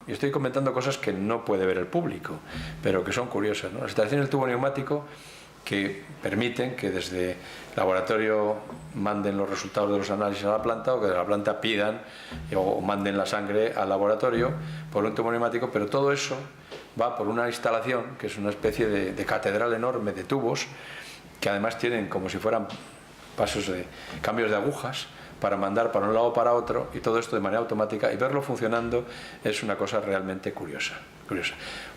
Y estoy comentando cosas que no puede ver el público, pero que son curiosas, ¿no? Las instalaciones del tubo neumático que permiten que desde el laboratorio manden los resultados de los análisis a la planta, o que de la planta pidan o manden la sangre al laboratorio por un tubo neumático, pero todo eso va por una instalación que es una especie de catedral enorme de tubos, que además tienen como si fueran pasos de cambios de agujas para mandar para un lado o para otro, y todo esto de manera automática, y verlo funcionando es una cosa realmente curiosa.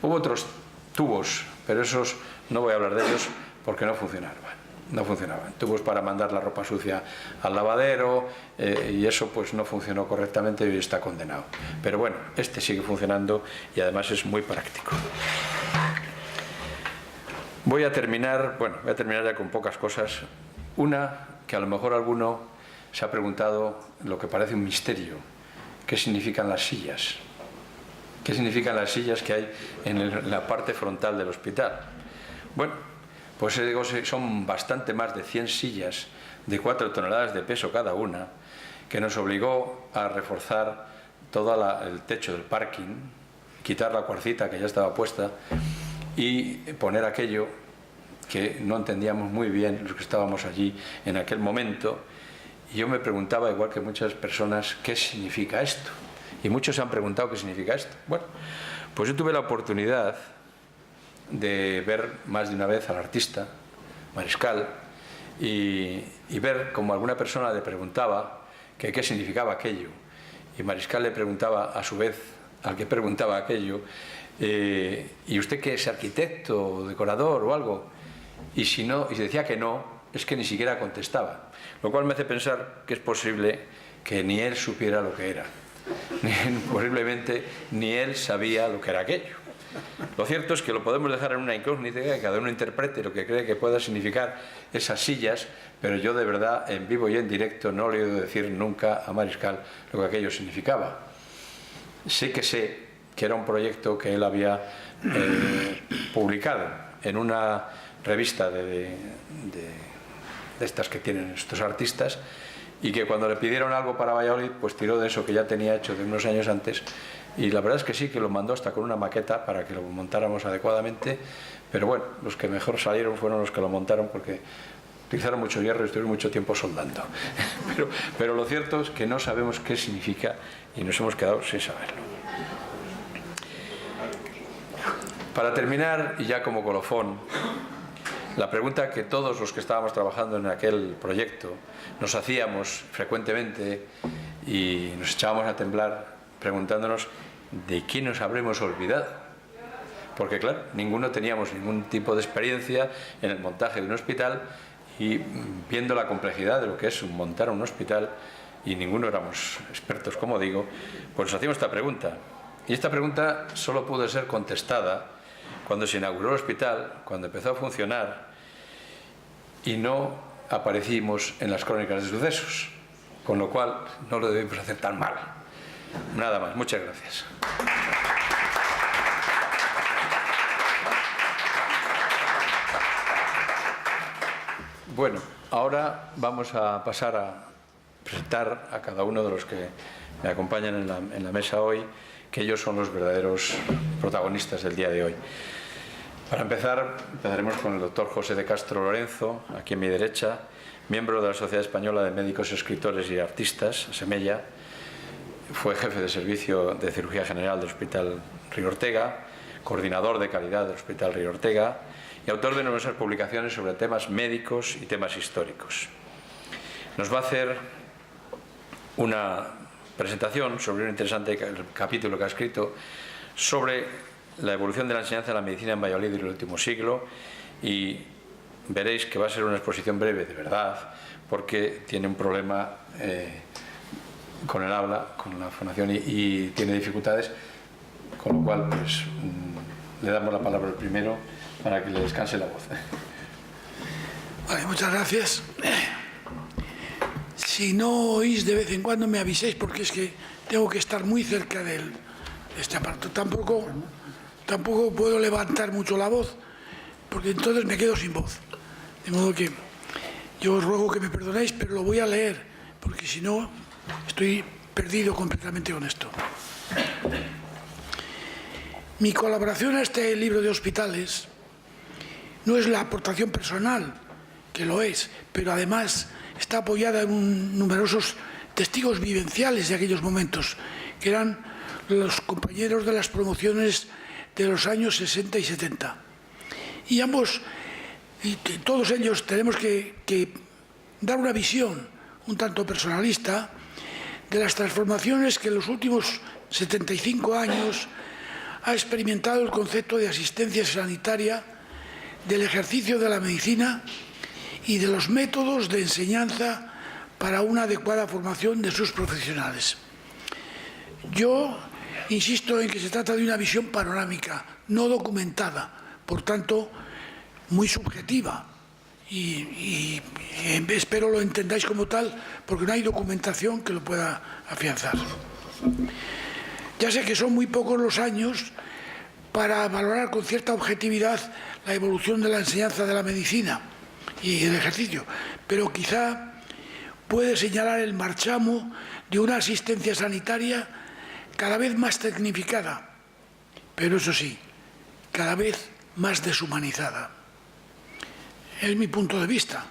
Hubo otros tubos, pero esos no voy a hablar de ellos porque no funcionaban. Tubos para mandar la ropa sucia al lavadero, y eso pues no funcionó correctamente y está condenado. Pero bueno, este sigue funcionando y además es muy práctico. Voy a terminar ya con pocas cosas. Una que a lo mejor alguno se ha preguntado, lo que parece un misterio: ¿qué significan las sillas? ¿Qué significan las sillas que hay en la parte frontal del hospital? Bueno, pues digo, son bastante más de 100 sillas de 4 toneladas de peso cada una, que nos obligó a reforzar todo el techo del parking, quitar la cuarcita que ya estaba puesta y poner aquello que no entendíamos muy bien los que estábamos allí en aquel momento. Y yo me preguntaba, igual que muchas personas, ¿qué significa esto? Y muchos se han preguntado qué significa esto. Bueno, pues yo tuve la oportunidad de ver más de una vez al artista Mariscal y ver como alguna persona le preguntaba que qué significaba aquello, y Mariscal le preguntaba a su vez al que preguntaba aquello, ¿y usted qué es, arquitecto o decorador o algo? Y si decía que no, es que ni siquiera contestaba, lo cual me hace pensar que es posible que ni él supiera lo que era, posiblemente ni él sabía lo que era aquello. Lo cierto es que lo podemos dejar en una incógnita, que cada uno interprete lo que cree que pueda significar esas sillas, pero yo de verdad, en vivo y en directo, no le he oído decir nunca a Mariscal lo que aquello significaba. Sé que era un proyecto que él había publicado en una revista de estas que tienen estos artistas, y que cuando le pidieron algo para Valladolid, pues tiró de eso que ya tenía hecho de unos años antes, y la verdad es que sí, que lo mandó hasta con una maqueta para que lo montáramos adecuadamente, pero bueno, los que mejor salieron fueron los que lo montaron, porque utilizaron mucho hierro y estuvieron mucho tiempo soldando. pero lo cierto es que no sabemos qué significa y nos hemos quedado sin saberlo. Para terminar, y ya como colofón, la pregunta que todos los que estábamos trabajando en aquel proyecto nos hacíamos frecuentemente y nos echábamos a temblar preguntándonos de qué nos habremos olvidado, porque claro, ninguno teníamos ningún tipo de experiencia en el montaje de un hospital, y viendo la complejidad de lo que es montar un hospital, y ninguno éramos expertos, como digo, pues nos hacíamos esta pregunta, y esta pregunta solo pudo ser contestada cuando se inauguró el hospital, cuando empezó a funcionar y no aparecimos en las crónicas de sucesos, con lo cual no lo debemos hacer tan mal. Nada más, muchas gracias. Bueno, ahora vamos a pasar a presentar a cada uno de los que me acompañan en la mesa hoy, que ellos son los verdaderos protagonistas del día de hoy. Para empezar, empezaremos con el doctor José de Castro Lorenzo, aquí a mi derecha, miembro de la Sociedad Española de Médicos, Escritores y Artistas, SEMELLA. Fue jefe de servicio de cirugía general del Hospital Río Ortega, coordinador de calidad del Hospital Río Ortega y autor de numerosas publicaciones sobre temas médicos y temas históricos. Nos va a hacer una presentación sobre un interesante capítulo que ha escrito sobre la evolución de la enseñanza de la medicina en Valladolid en el último siglo, y veréis que va a ser una exposición breve de verdad, porque tiene un problema con el habla, con la fonación, y tiene dificultades, con lo cual pues le damos la palabra al primero para que le descanse la voz. Vale, muchas gracias. Si no oís de vez en cuando me aviséis, porque es que tengo que estar muy cerca de este aparato. Tampoco puedo levantar mucho la voz, porque entonces me quedo sin voz. De modo que yo os ruego que me perdonéis, pero lo voy a leer, porque si no estoy perdido completamente con esto. Mi colaboración a este libro de hospitales no es la aportación personal, que lo es, pero además está apoyada en numerosos testigos vivenciales de aquellos momentos, que eran los compañeros de las promociones de los años 60 y 70. Y ambos, y todos ellos, tenemos que dar una visión un tanto personalista de las transformaciones que en los últimos 75 años ha experimentado el concepto de asistencia sanitaria, del ejercicio de la medicina y de los métodos de enseñanza para una adecuada formación de sus profesionales. Yo insisto en que se trata de una visión panorámica, no documentada, por tanto, muy subjetiva. Y espero lo entendáis como tal, porque no hay documentación que lo pueda afianzar. Ya sé que son muy pocos los años para valorar con cierta objetividad la evolución de la enseñanza de la medicina y el ejercicio, pero quizá puede señalar el marchamo de una asistencia sanitaria cada vez más tecnificada, pero eso sí, cada vez más deshumanizada. Es mi punto de vista,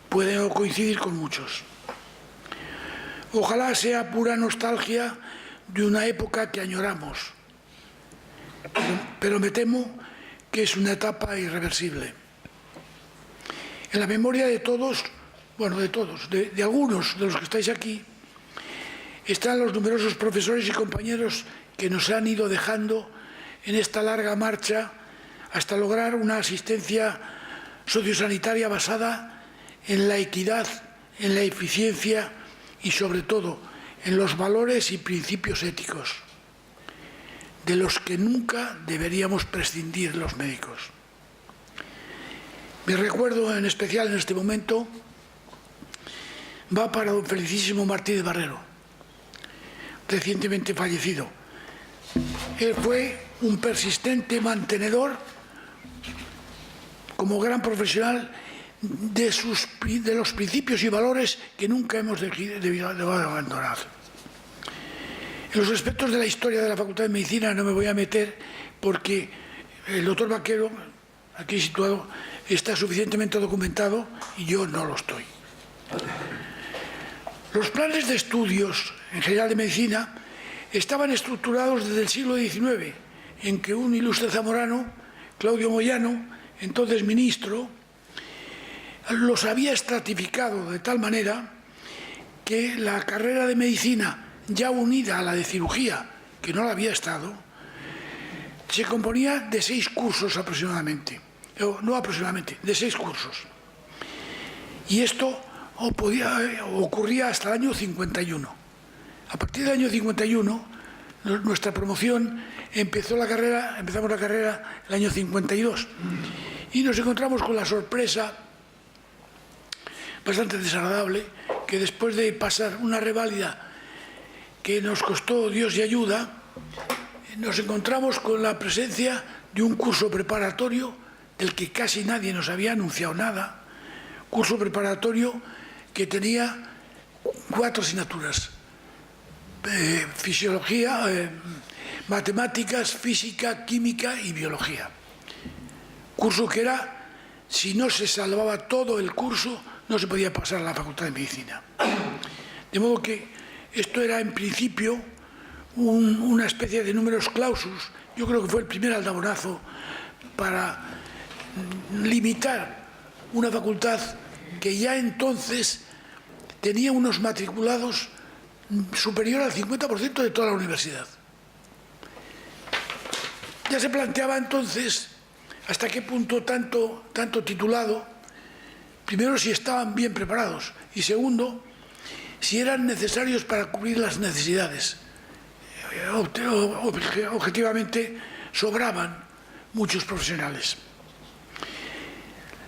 puede no coincidir con muchos. Ojalá sea pura nostalgia de una época que añoramos, pero me temo que es una etapa irreversible. En la memoria de todos, bueno, de algunos de los que estáis aquí, están los numerosos profesores y compañeros que nos han ido dejando en esta larga marcha hasta lograr una asistencia sociosanitaria basada en la equidad, en la eficiencia y, sobre todo, en los valores y principios éticos, de los que nunca deberíamos prescindir los médicos. Mi recuerdo, en especial en este momento, va para don Felicísimo Martínez Barrero, recientemente fallecido. Él fue un persistente mantenedor, como gran profesional, de los principios y valores que nunca hemos debido abandonar. En los aspectos de la historia de la Facultad de Medicina no me voy a meter, porque el doctor Vaquero, aquí situado, está suficientemente documentado y yo no lo estoy. Los planes de estudios en general de medicina estaban estructurados desde el siglo XIX, en que un ilustre zamorano, Claudio Moyano, entonces ministro, los había estratificado de tal manera que la carrera de medicina, ya unida a la de cirugía, que no la había estado, se componía de 6 cursos aproximadamente, no aproximadamente, de 6 cursos. Y esto ocurría hasta el año 51. A partir del año 51, nuestra promoción empezamos la carrera el año 52. Y nos encontramos con la sorpresa bastante desagradable que después de pasar una reválida que nos costó Dios y ayuda, nos encontramos con la presencia de un curso preparatorio del que casi nadie nos había anunciado nada, curso preparatorio que tenía 4 asignaturas: fisiología, matemáticas, física, química y biología. Curso que era, si no se salvaba todo el curso, no se podía pasar a la Facultad de Medicina. De modo que esto era en principio una especie de numerus clausus. Yo creo que fue el primer aldabonazo para limitar una facultad que ya entonces tenía unos matriculados superior al 50% de toda la universidad. Ya se planteaba entonces hasta qué punto tanto titulado, primero, si estaban bien preparados, y segundo, si eran necesarios para cubrir las necesidades. Objetivamente sobraban muchos profesionales.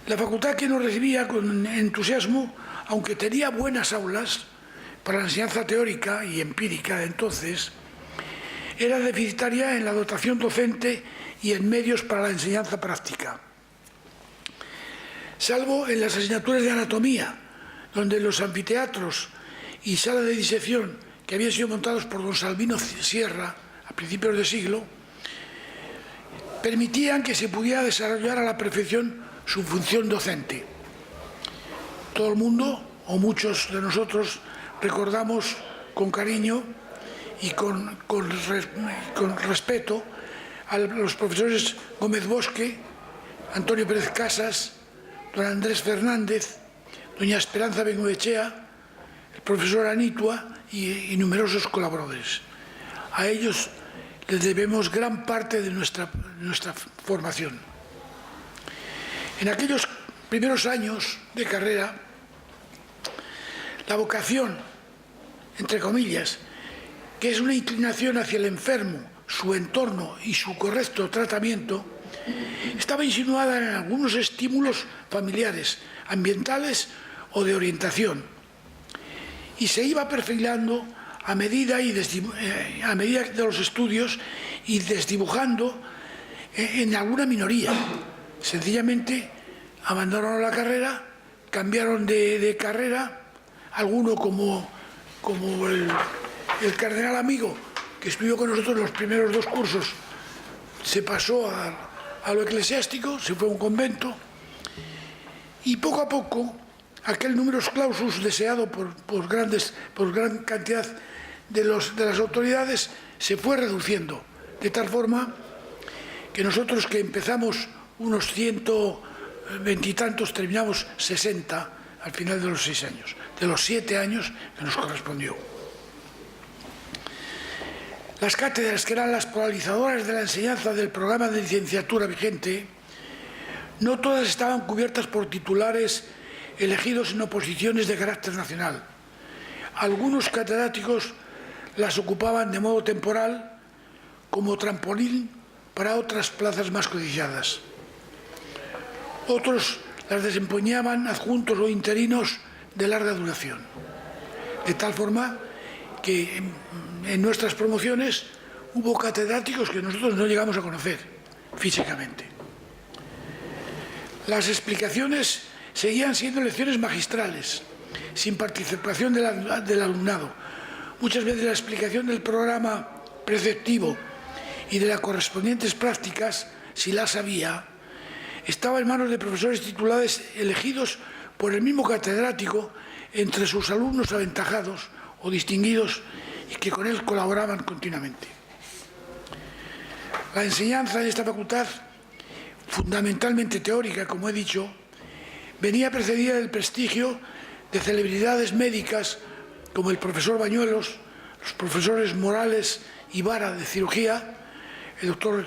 La facultad, que nos recibía con entusiasmo, aunque tenía buenas aulas para la enseñanza teórica y empírica de entonces, era deficitaria en la dotación docente y en medios para la enseñanza práctica. Salvo en las asignaturas de anatomía, donde los anfiteatros y sala de disección, que habían sido montados por don Salvino Sierra a principios de siglo, permitían que se pudiera desarrollar a la perfección su función docente. Todo el mundo, o muchos de nosotros, recordamos con cariño y con respeto a los profesores Gómez Bosque, Antonio Pérez Casas, don Andrés Fernández, doña Esperanza Bengoechea, el profesor Anitua y numerosos colaboradores. A ellos les debemos gran parte de nuestra formación. En aquellos primeros años de carrera, la vocación, entre comillas, que es una inclinación hacia el enfermo, su entorno y su correcto tratamiento, estaba insinuada en algunos estímulos familiares, ambientales o de orientación, y se iba perfilando a medida de los estudios y desdibujando en alguna minoría. Sencillamente abandonaron la carrera, cambiaron de carrera, alguno como el cardenal amigo, que estudió con nosotros los primeros 2 cursos, se pasó a lo eclesiástico, se fue a un convento, y poco a poco aquel numerus clausus deseado por gran cantidad de las autoridades se fue reduciendo, de tal forma que nosotros, que empezamos unos 120 y tantos, terminamos 60 al final de los 6 años, de los 7 años que nos correspondió. Las cátedras, que eran las polarizadoras de la enseñanza del programa de licenciatura vigente, no todas estaban cubiertas por titulares elegidos en oposiciones de carácter nacional. Algunos catedráticos las ocupaban de modo temporal como trampolín para otras plazas más codiciadas. Otros las desempeñaban adjuntos o interinos de larga duración, de tal forma que en nuestras promociones hubo catedráticos que nosotros no llegamos a conocer físicamente. Las explicaciones seguían siendo lecciones magistrales, sin participación del alumnado. Muchas veces la explicación del programa preceptivo y de las correspondientes prácticas, si las había, estaba en manos de profesores titulares elegidos por el mismo catedrático entre sus alumnos aventajados o distinguidos y que con él colaboraban continuamente. La enseñanza en esta facultad, fundamentalmente teórica, como he dicho, venía precedida del prestigio de celebridades médicas como el profesor Bañuelos, los profesores Morales y Vara de cirugía, el doctor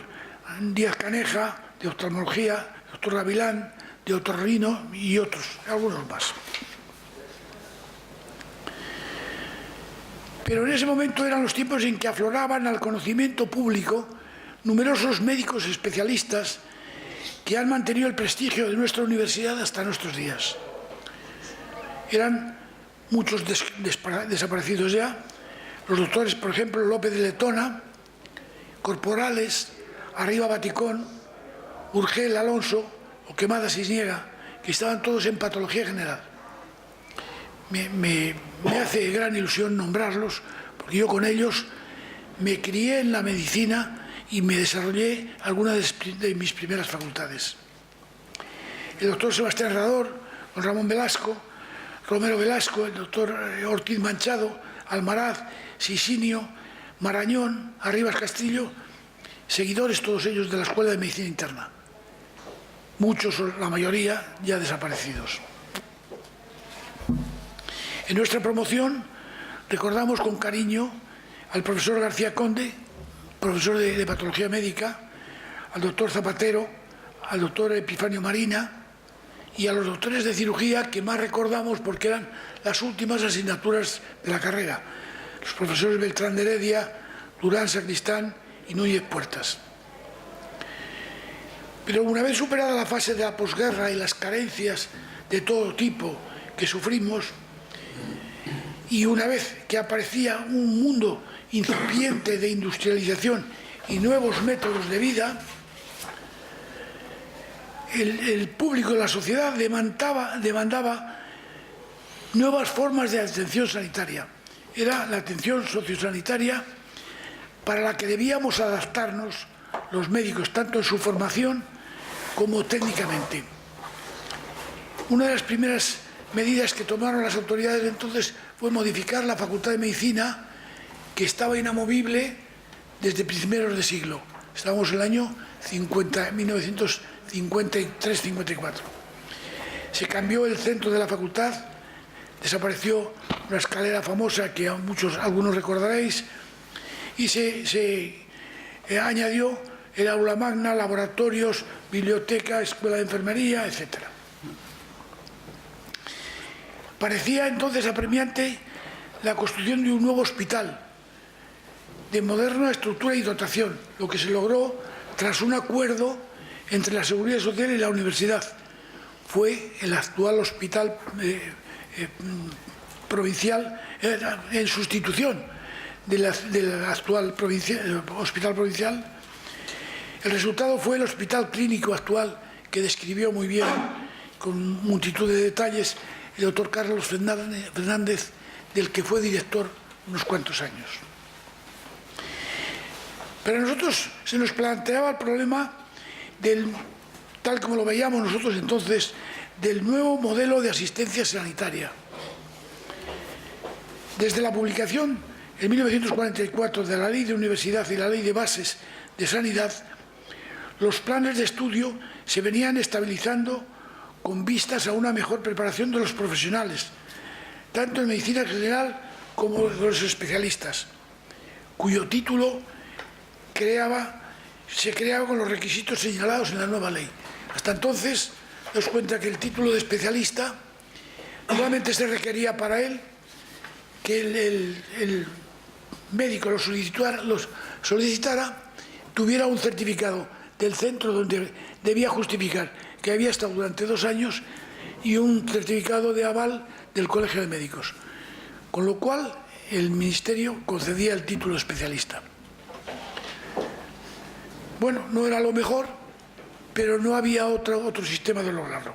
Díaz Caneja de oftalmología, el doctor Gavilán de otorrino y otros, algunos más. Pero en ese momento eran los tiempos en que afloraban al conocimiento público numerosos médicos especialistas que han mantenido el prestigio de nuestra universidad hasta nuestros días. Eran muchos desaparecidos ya, los doctores, por ejemplo, López de Letona, Corporales, Arriba Baticón, Urgel Alonso o Quemada Cisniega, que estaban todos en patología general. Me hace gran ilusión nombrarlos, porque yo con ellos me crié en la medicina y me desarrollé algunas de mis primeras facultades. El doctor Sebastián Herrador, don Ramón Velasco, Romero Velasco, el doctor Ortiz Manchado, Almaraz, Sisinio, Marañón, Arribas Castillo, seguidores todos ellos de la Escuela de Medicina Interna. Muchos, la mayoría, ya desaparecidos. En nuestra promoción recordamos con cariño al profesor García Conde, profesor de Patología Médica, al doctor Zapatero, al doctor Epifanio Marina y a los doctores de cirugía que más recordamos porque eran las últimas asignaturas de la carrera, los profesores Beltrán de Heredia, Durán Sacristán y Núñez Puertas. Pero una vez superada la fase de la posguerra y las carencias de todo tipo que sufrimos, y una vez que aparecía un mundo incipiente de industrialización y nuevos métodos de vida, el público de la sociedad demandaba nuevas formas de atención sanitaria. Era la atención sociosanitaria para la que debíamos adaptarnos los médicos, tanto en su formación como técnicamente. Una de las primeras medidas que tomaron las autoridades de entonces fue modificar la Facultad de Medicina, que estaba inamovible desde primeros de siglo. Estábamos en el año 1953-54. Se cambió el centro de la facultad, desapareció una escalera famosa que algunos recordaréis, y se añadió el aula magna, laboratorios, biblioteca, escuela de enfermería, etc. Parecía entonces apremiante la construcción de un nuevo hospital de moderna estructura y dotación, lo que se logró tras un acuerdo entre la Seguridad Social y la universidad. Fue el actual hospital provincial, en sustitución del actual hospital provincial. El resultado fue el hospital clínico actual, que describió muy bien, con multitud de detalles, el doctor Carlos Fernández, del que fue director unos cuantos años. Pero a nosotros se nos planteaba el problema tal como lo veíamos nosotros entonces, del nuevo modelo de asistencia sanitaria. Desde la publicación en 1944 de la Ley de Universidad y la Ley de Bases de Sanidad, los planes de estudio se venían estabilizando con vistas a una mejor preparación de los profesionales, tanto en medicina general como de los especialistas, cuyo título se creaba con los requisitos señalados en la nueva ley. Hasta entonces, nos cuenta que el título de especialista normalmente se requería para él que el médico lo solicitara, tuviera un certificado del centro donde debía justificar que había estado durante 2 años y un certificado de aval del Colegio de Médicos, con lo cual el Ministerio concedía el título de especialista. Bueno, no era lo mejor, pero no había otro sistema de lograrlo.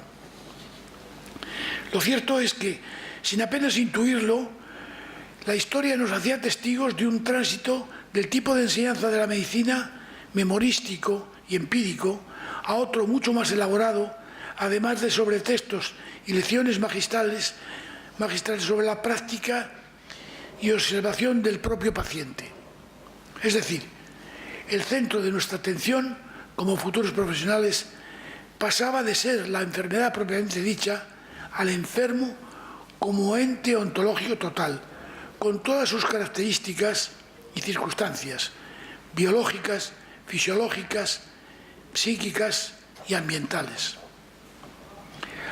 Lo cierto es que, sin apenas intuirlo, la historia nos hacía testigos de un tránsito del tipo de enseñanza de la medicina, memorístico y empírico, a otro mucho más elaborado, además de sobretextos y lecciones magistrales sobre la práctica y observación del propio paciente. Es decir, el centro de nuestra atención como futuros profesionales pasaba de ser la enfermedad propiamente dicha al enfermo como ente ontológico total, con todas sus características y circunstancias biológicas, fisiológicas, psíquicas y ambientales.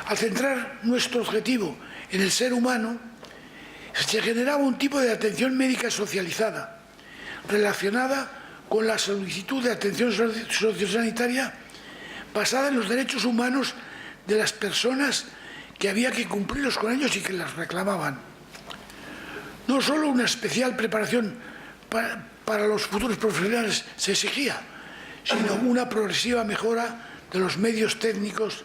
Al centrar nuestro objetivo en el ser humano, se generaba un tipo de atención médica socializada, relacionada con la solicitud de atención sociosanitaria basada en los derechos humanos de las personas que había que cumplirlos con ellos y que las reclamaban. No solo una especial preparación para los futuros profesionales se exigía, sino una progresiva mejora de los medios técnicos,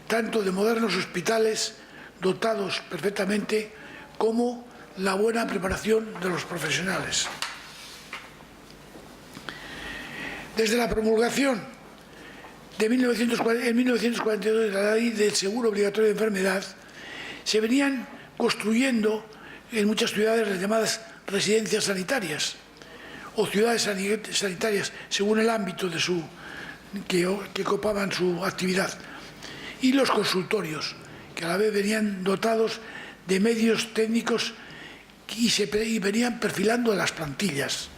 tanto de modernos hospitales dotados perfectamente, como la buena preparación de los profesionales. Desde la promulgación en 1942 de la Ley del Seguro Obligatorio de Enfermedad, se venían construyendo en muchas ciudades las llamadas residencias sanitarias o ciudades sanitarias, según el ámbito que copaban su actividad, y los consultorios, que a la vez venían dotados de medios técnicos y venían perfilando las plantillas.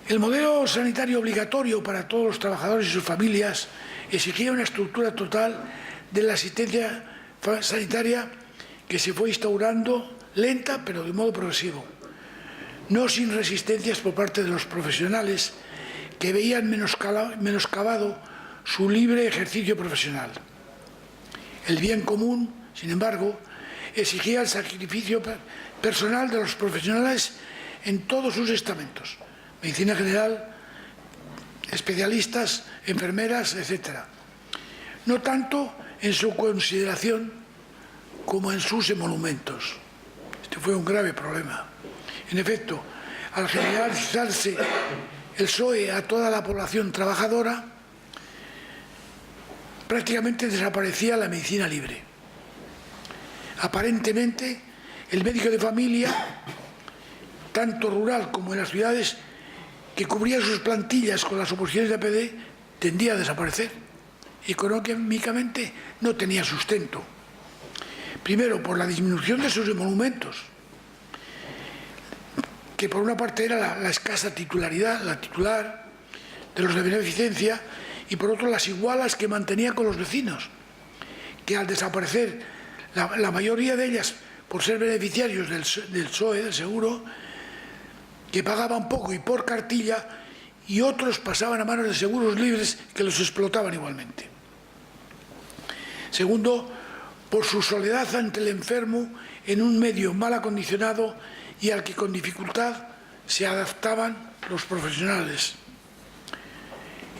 El modelo sanitario obligatorio para todos los trabajadores y sus familias exigía una estructura total de la asistencia sanitaria que se fue instaurando lenta, pero de modo progresivo, no sin resistencias por parte de los profesionales que veían menoscabado su libre ejercicio profesional. El bien común, sin embargo, exigía el sacrificio personal de los profesionales en todos sus estamentos: medicina general, especialistas, enfermeras, etc. No tanto en su consideración como en sus emolumentos. Este fue un grave problema. En efecto, al generalizarse el PSOE a toda la población trabajadora, prácticamente desaparecía la medicina libre. Aparentemente, el médico de familia, tanto rural como en las ciudades, que cubría sus plantillas con las oposiciones de APD, tendía a desaparecer. Económicamente no tenía sustento. Primero, por la disminución de sus emolumentos, que por una parte era la escasa titularidad, la titular de los de beneficencia, y por otro las igualas que mantenía con los vecinos, que al desaparecer la mayoría de ellas por ser beneficiarios del PSOE, del seguro, que pagaban poco y por cartilla, y otros pasaban a manos de seguros libres que los explotaban igualmente. Segundo, por su soledad ante el enfermo en un medio mal acondicionado y al que con dificultad se adaptaban los profesionales.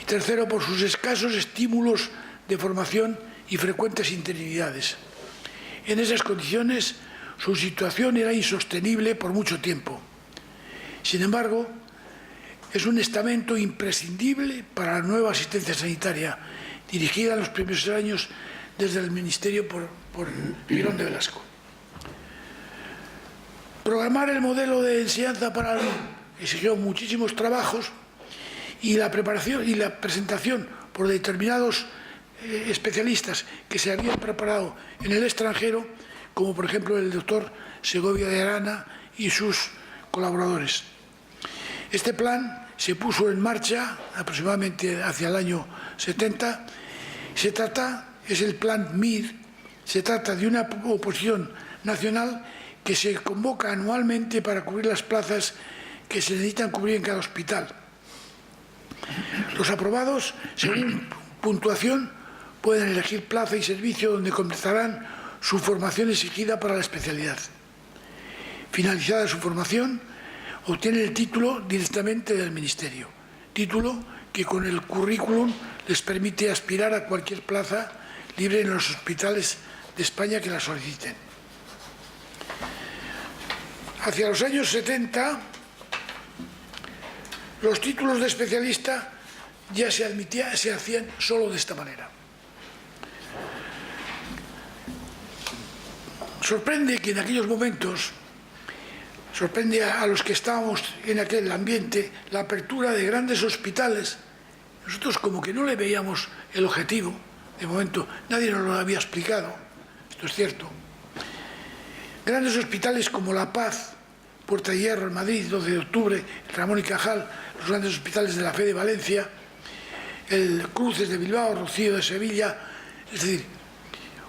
Y tercero, por sus escasos estímulos de formación y frecuentes interinidades. En esas condiciones, su situación era insostenible por mucho tiempo. Sin embargo, es un estamento imprescindible para la nueva asistencia sanitaria, dirigida en los primeros años desde el Ministerio por Girón de Velasco. Programar el modelo de enseñanza para el alumno exigió muchísimos trabajos, y la preparación y la presentación por determinados especialistas que se habían preparado en el extranjero, como por ejemplo el doctor Segovia de Arana y sus colaboradores. Este plan se puso en marcha aproximadamente hacia el año 70. Es el plan MIR, se trata de una oposición nacional que se convoca anualmente para cubrir las plazas que se necesitan cubrir en cada hospital. Los aprobados, según puntuación, pueden elegir plaza y servicio donde completarán su formación exigida para la especialidad. Finalizada su formación, obtienen el título directamente del Ministerio, título que con el currículum les permite aspirar a cualquier plaza libre en los hospitales de España que la soliciten. Hacia los años 70, los títulos de especialista ya se hacían solo de esta manera. Sorprende que en aquellos momentos, sorprende a los que estábamos en aquel ambiente, la apertura de grandes hospitales. Nosotros como que no le veíamos el objetivo. De momento, nadie nos lo había explicado. Esto es cierto. Grandes hospitales como La Paz, Puerta de Hierro en Madrid, 12 de octubre, el Ramón y Cajal, los grandes hospitales de la Fe de Valencia, el Cruces de Bilbao, Rocío de Sevilla, es decir,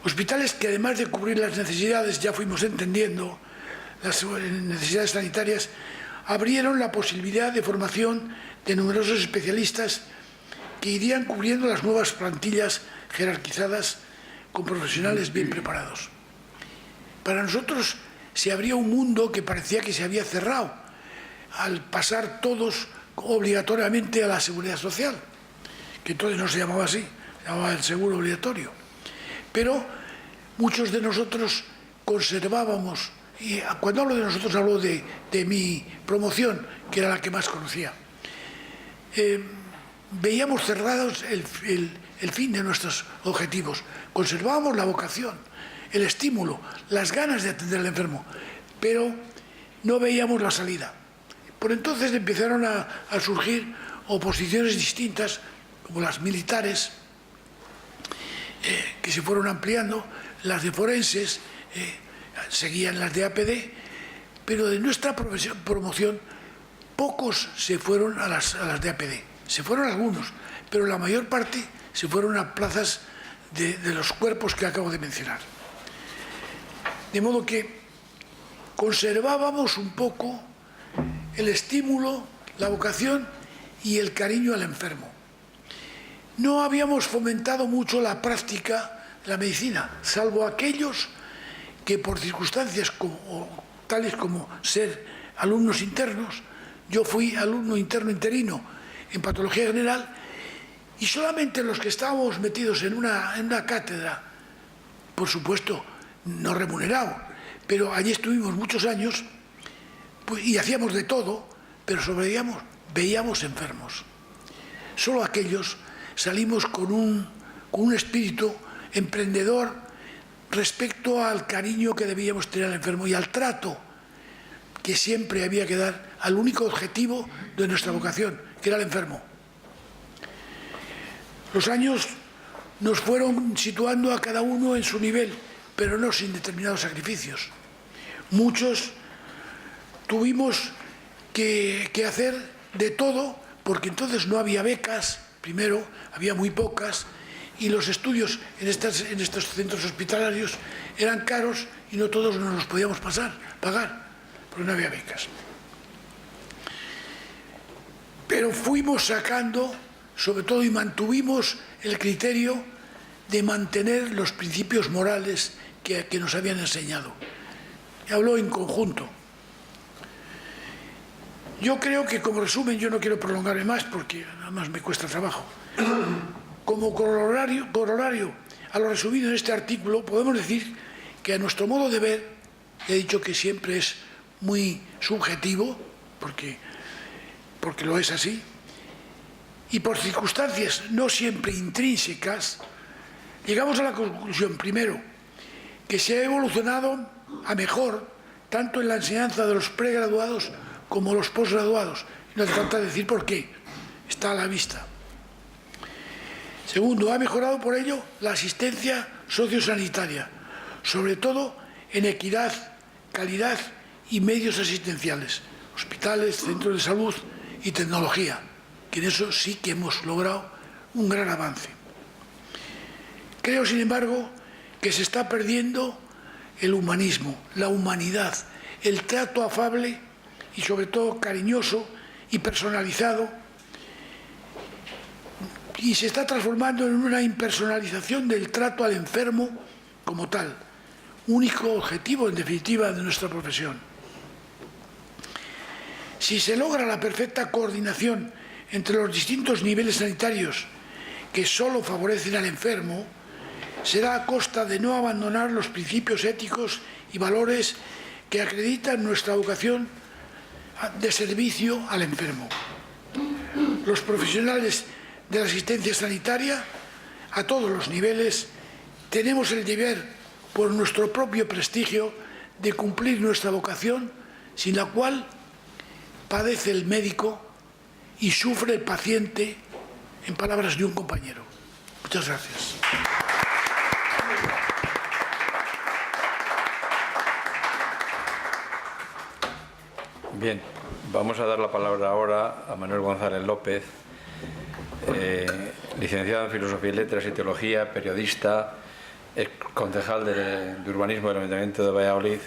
hospitales que además de cubrir las necesidades, ya fuimos entendiendo, las necesidades sanitarias, abrieron la posibilidad de formación de numerosos especialistas que irían cubriendo las nuevas plantillas jerarquizadas con profesionales bien preparados. Para nosotros se abría un mundo que parecía que se había cerrado al pasar todos obligatoriamente a la seguridad social, que entonces no se llamaba así, se llamaba el seguro obligatorio. Pero muchos de nosotros conservábamos, y cuando hablo de nosotros hablo de mi promoción, que era la que más conocía, veíamos cerrados el fin de nuestros objetivos, conservábamos la vocación, el estímulo, las ganas de atender al enfermo, pero no veíamos la salida. Por entonces empezaron a surgir oposiciones distintas, como las militares, que se fueron ampliando, las de forenses, seguían las de APD, pero de nuestra promoción pocos se fueron a las de APD. Se fueron algunos, pero la mayor parte se fueron a plazas de los cuerpos que acabo de mencionar. De modo que conservábamos un poco el estímulo, la vocación y el cariño al enfermo. No habíamos fomentado mucho la práctica de la medicina, salvo aquellos que por circunstancias tales como ser alumnos internos, yo fui alumno interino en patología general, y solamente los que estábamos metidos en una cátedra, por supuesto no remunerado, pero allí estuvimos muchos años, pues, y hacíamos de todo, pero sobrevivíamos veíamos enfermos. Solo aquellos salimos con un espíritu emprendedor respecto al cariño que debíamos tener al enfermo y al trato que siempre había que dar al único objetivo de nuestra vocación, que era el enfermo. Los años nos fueron situando a cada uno en su nivel, pero no sin determinados sacrificios. Muchos tuvimos que hacer de todo, porque entonces no había becas, primero había muy pocas, y los estudios en estos centros hospitalarios eran caros y no todos nos los podíamos pagar, porque no había becas. Pero fuimos sacando, sobre todo, y mantuvimos el criterio de mantener los principios morales que nos habían enseñado. Y habló en conjunto. Yo creo que, como resumen, yo no quiero prolongarme más porque además me cuesta trabajo. Como corolario a lo resumido en este artículo, podemos decir que a nuestro modo de ver, he dicho que siempre es muy subjetivo, porque lo es así, y por circunstancias no siempre intrínsecas, llegamos a la conclusión, primero, que se ha evolucionado a mejor, tanto en la enseñanza de los pregraduados como los posgraduados. No hace falta decir por qué, está a la vista. Segundo, ha mejorado por ello la asistencia sociosanitaria, sobre todo en equidad, calidad y medios asistenciales, hospitales, centros de salud y tecnología, que en eso sí que hemos logrado un gran avance. Creo, sin embargo, que se está perdiendo el humanismo, la humanidad, el trato afable y sobre todo cariñoso y personalizado, y se está transformando en una impersonalización del trato al enfermo como tal, único objetivo, en definitiva, de nuestra profesión. Si se logra la perfecta coordinación entre los distintos niveles sanitarios que solo favorecen al enfermo, será a costa de no abandonar los principios éticos y valores que acreditan nuestra vocación de servicio al enfermo. Los profesionales de la asistencia sanitaria, a todos los niveles, tenemos el deber, por nuestro propio prestigio, de cumplir nuestra vocación, sin la cual padece el médico y sufre el paciente, en palabras de un compañero. Muchas gracias. Bien, vamos a dar la palabra ahora a Manuel González López, licenciado en Filosofía y Letras y Teología, periodista, concejal de Urbanismo del Ayuntamiento de Valladolid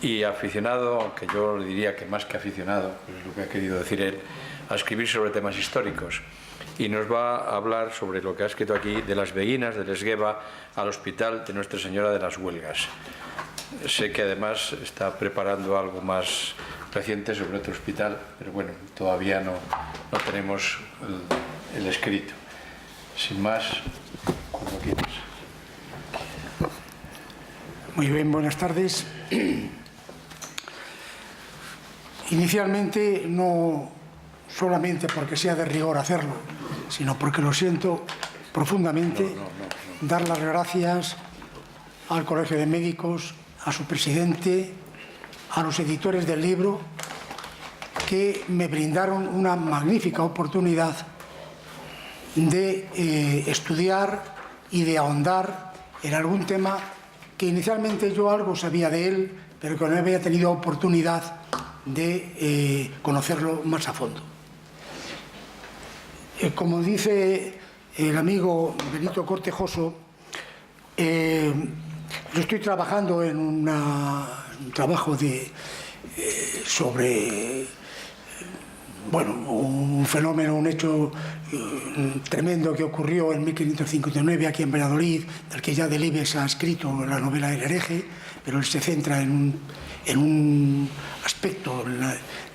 y aficionado, aunque yo le diría que más que aficionado, pues es lo que ha querido decir él, a escribir sobre temas históricos. Y nos va a hablar sobre lo que ha escrito aquí de las beguinas del Esgueva al Hospital de Nuestra Señora de las Huelgas. Sé que además está preparando algo más reciente sobre otro hospital, pero bueno, todavía no tenemos el escrito. Sin más, cuando quieras. Muy bien, buenas tardes. Inicialmente, no solamente porque sea de rigor hacerlo, sino porque lo siento profundamente, dar las gracias al Colegio de Médicos, a su presidente, a los editores del libro, que me brindaron una magnífica oportunidad de estudiar y de ahondar en algún tema que inicialmente yo algo sabía de él, pero que no había tenido oportunidad de conocerlo más a fondo. Como dice el amigo Benito Cortejoso, yo estoy trabajando en un trabajo sobre un fenómeno, un hecho tremendo que ocurrió en 1559 aquí en Valladolid, del que ya Delibes ha escrito la novela El hereje, pero él se centra en un aspecto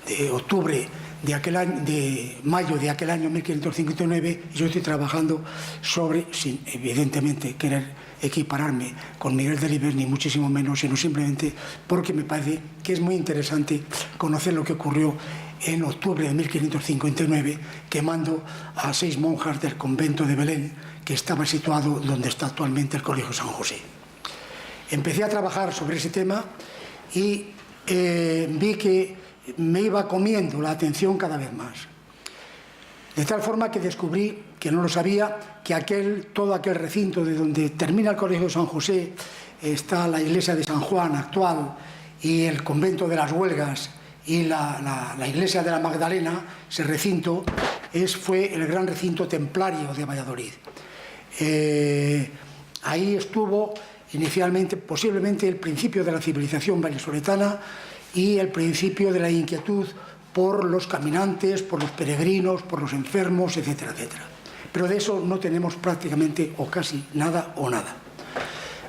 de octubre de aquel año, de mayo de aquel año 1559, y yo estoy trabajando sobre, sin evidentemente querer equipararme con Miguel Delibes, ni muchísimo menos, sino simplemente porque me parece que es muy interesante conocer lo que ocurrió en octubre de 1559, quemando a 6 monjas del convento de Belén, que estaba situado donde está actualmente el Colegio San José. Empecé a trabajar sobre ese tema y vi que me iba comiendo la atención cada vez más. De tal forma que descubrí, que no lo sabía, que todo aquel recinto de donde termina el Colegio San José está la iglesia de San Juan actual y el convento de las Huelgas y la iglesia de la Magdalena, ese recinto fue el gran recinto templario de Valladolid. Ahí estuvo inicialmente, posiblemente, el principio de la civilización vallisoletana y el principio de la inquietud por los caminantes, por los peregrinos, por los enfermos, etcétera, etcétera. Pero de eso no tenemos prácticamente o casi nada o nada.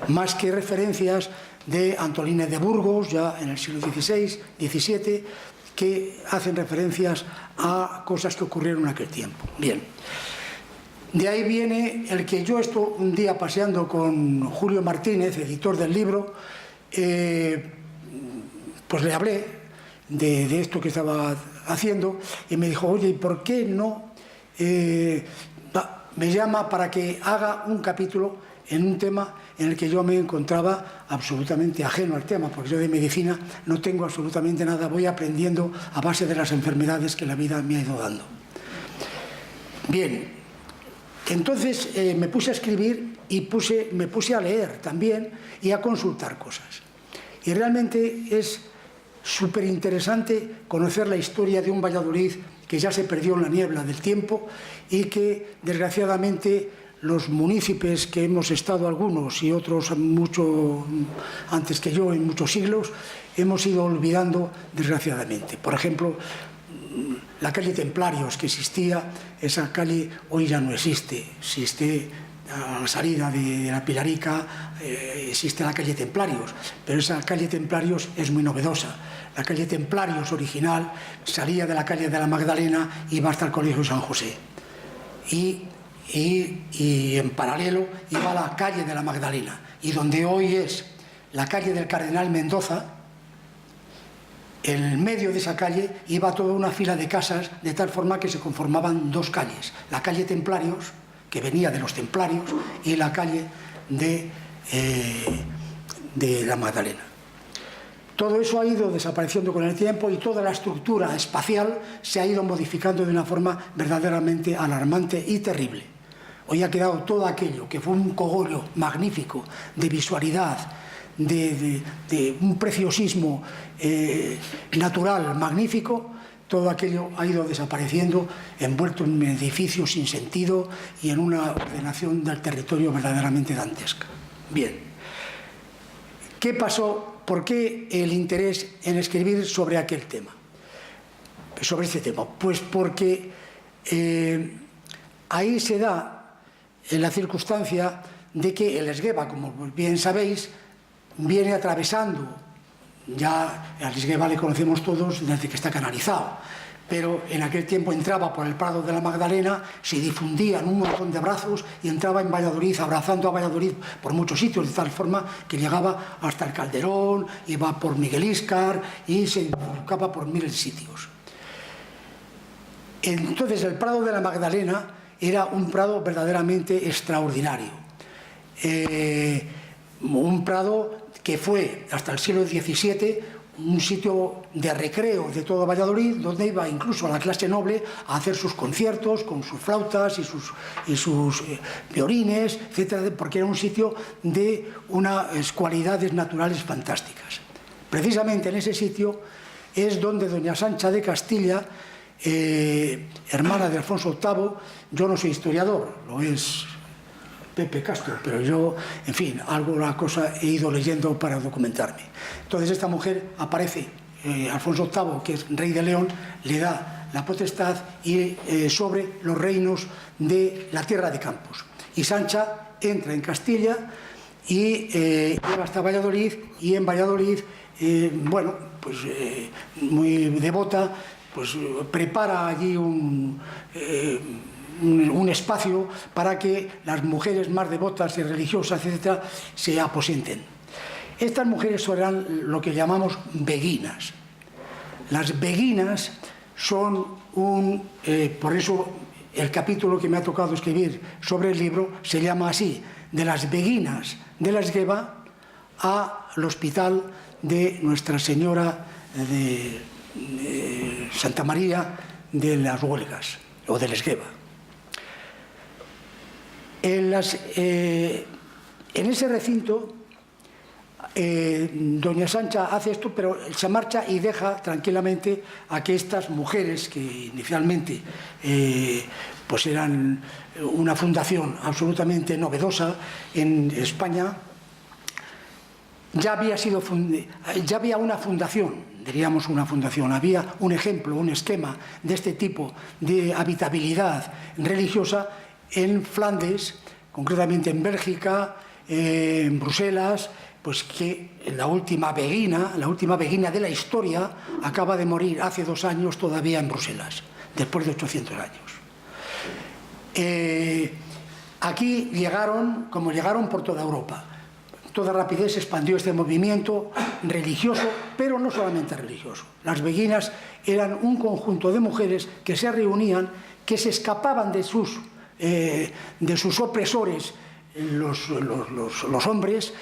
Más que referencias de Antolínez de Burgos, ya en el siglo XVI, XVII, que hacen referencias a cosas que ocurrieron en aquel tiempo. Bien. De ahí viene el que yo esto un día paseando con Julio Martínez, editor del libro, pues le hablé de esto que estaba haciendo y me dijo, oye, ¿y por qué no me llama para que haga un capítulo en un tema en el que yo me encontraba absolutamente ajeno al tema? Porque yo de medicina no tengo absolutamente nada, voy aprendiendo a base de las enfermedades que la vida me ha ido dando. Bien, entonces me puse a escribir y me puse a leer también y a consultar cosas. Y realmente es súper interesante conocer la historia de un Valladolid que ya se perdió en la niebla del tiempo y que, desgraciadamente, los municipios que hemos estado algunos y otros mucho antes que yo, en muchos siglos, hemos ido olvidando, desgraciadamente. Por ejemplo, la calle Templarios, que existía, esa calle hoy ya no existe. Existe a la salida de la Pilarica, existe la calle Templarios, pero esa calle Templarios es muy novedosa. La calle Templarios original salía de la calle de la Magdalena y iba hasta el Colegio San José. Y en paralelo iba a la calle de la Magdalena. Y donde hoy es la calle del Cardenal Mendoza, en el medio de esa calle iba toda una fila de casas, de tal forma que se conformaban 2 calles. La calle Templarios, que venía de los Templarios, y la calle de la Magdalena. Todo eso ha ido desapareciendo con el tiempo y toda la estructura espacial se ha ido modificando de una forma verdaderamente alarmante y terrible. Hoy ha quedado todo aquello que fue un cogollo magnífico de visualidad, de un preciosismo natural magnífico. Todo aquello ha ido desapareciendo, envuelto en edificios sin sentido y en una ordenación del territorio verdaderamente dantesca. Bien, ¿qué pasó? ¿Por qué el interés en escribir sobre aquel tema? Sobre este tema. Pues porque ahí se da la circunstancia de que el Esgueva, como bien sabéis, viene atravesando. Ya al Esgueva le conocemos todos desde que está canalizado, pero en aquel tiempo entraba por el Prado de la Magdalena, se difundían un montón de abrazos y entraba en Valladolid, abrazando a Valladolid por muchos sitios, de tal forma que llegaba hasta el Calderón, iba por Miguel Íscar y se buscaba por miles de sitios. Entonces el Prado de la Magdalena era un prado verdaderamente extraordinario, un prado que fue hasta el siglo XVII un sitio de recreo de todo Valladolid, donde iba incluso a la clase noble a hacer sus conciertos con sus flautas y sus violines, etcétera, porque era un sitio de unas cualidades naturales fantásticas. Precisamente en ese sitio es donde doña Sancha de Castilla, hermana de Alfonso VIII, yo no soy historiador, lo es Pepe Castro, pero yo, en fin, algo la cosa he ido leyendo para documentarme. Entonces esta mujer aparece, Alfonso VIII, que es rey de León, le da la potestad sobre los reinos de la tierra de Campos. Y Sancha entra en Castilla y llega hasta Valladolid, y en Valladolid, bueno, pues muy devota, pues prepara allí un espacio para que las mujeres más devotas y religiosas, etcétera, se aposenten. Estas mujeres eran lo que llamamos beguinas. Las beguinas son por eso el capítulo que me ha tocado escribir sobre el libro se llama así, de las beguinas de la Esgueva al hospital de Nuestra Señora de Santa María de las Huelgas, o de la Esgueva. En ese recinto, doña Sancha hace esto, pero se marcha y deja tranquilamente a que estas mujeres, que inicialmente pues eran una fundación absolutamente novedosa en España, ya había una fundación, diríamos una fundación, había un ejemplo, un esquema de este tipo de habitabilidad religiosa en Flandes, concretamente en Bélgica, en Bruselas, pues que la última beguina de la historia acaba de morir hace 2 años todavía en Bruselas, después de 800 años. Aquí llegaron, como llegaron por toda Europa. Toda rapidez se expandió este movimiento religioso, pero no solamente religioso. Las beguinas eran un conjunto de mujeres que se reunían, que se escapaban de sus opresores, los hombres,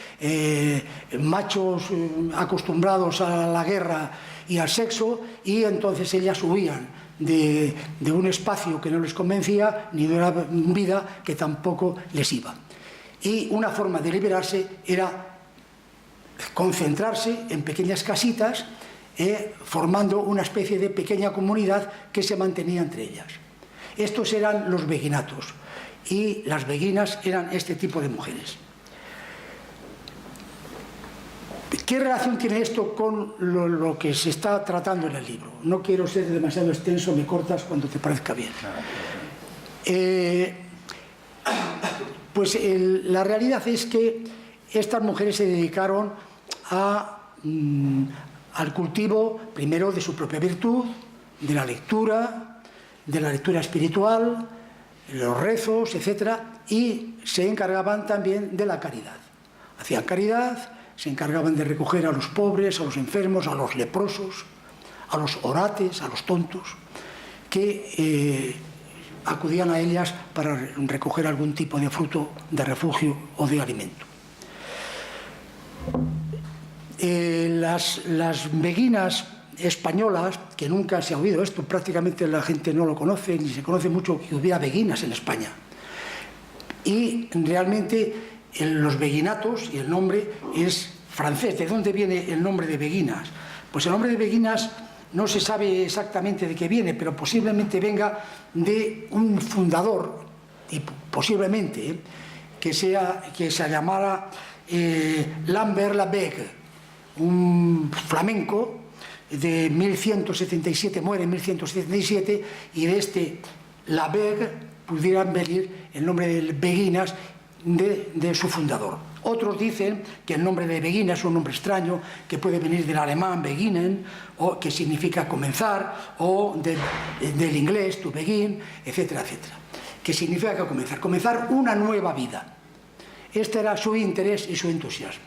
machos acostumbrados a la guerra y al sexo, y entonces ellas huían de un espacio que no les convencía, ni de una vida que tampoco les iba. Y una forma de liberarse era concentrarse en pequeñas casitas, formando una especie de pequeña comunidad que se mantenía entre ellas. Estos eran los beguinatos, y las beguinas eran este tipo de mujeres. ¿Qué relación tiene esto con lo que se está tratando en el libro? No quiero ser demasiado extenso, me cortas cuando te parezca bien. Pues la realidad es que estas mujeres se dedicaron al cultivo, primero, de su propia virtud, de la lectura espiritual, los rezos, etc., y se encargaban también de la caridad. Hacían caridad, se encargaban de recoger a los pobres, a los enfermos, a los leprosos, a los orates, a los tontos, que acudían a ellas para recoger algún tipo de fruto, de refugio o de alimento. Las beguinas españolas, que nunca se ha oído esto, prácticamente la gente no lo conoce, ni se conoce mucho que hubiera beguinas en España. Y realmente los beguinatos, y el nombre es francés. ¿De dónde viene el nombre de beguinas? Pues el nombre de beguinas no se sabe exactamente de qué viene, pero posiblemente venga de un fundador, y posiblemente que se llamara Lambert Labègue, un flamenco de 1177, muere en 1177, y de este Labègue pudieran venir el nombre de beguinas de su fundador. Otros dicen que el nombre de beguina es un nombre extraño, que puede venir del alemán beginnen, o que significa comenzar, o del inglés to begin, etcétera, etcétera, que significa comenzar una nueva vida. Este era su interés y su entusiasmo,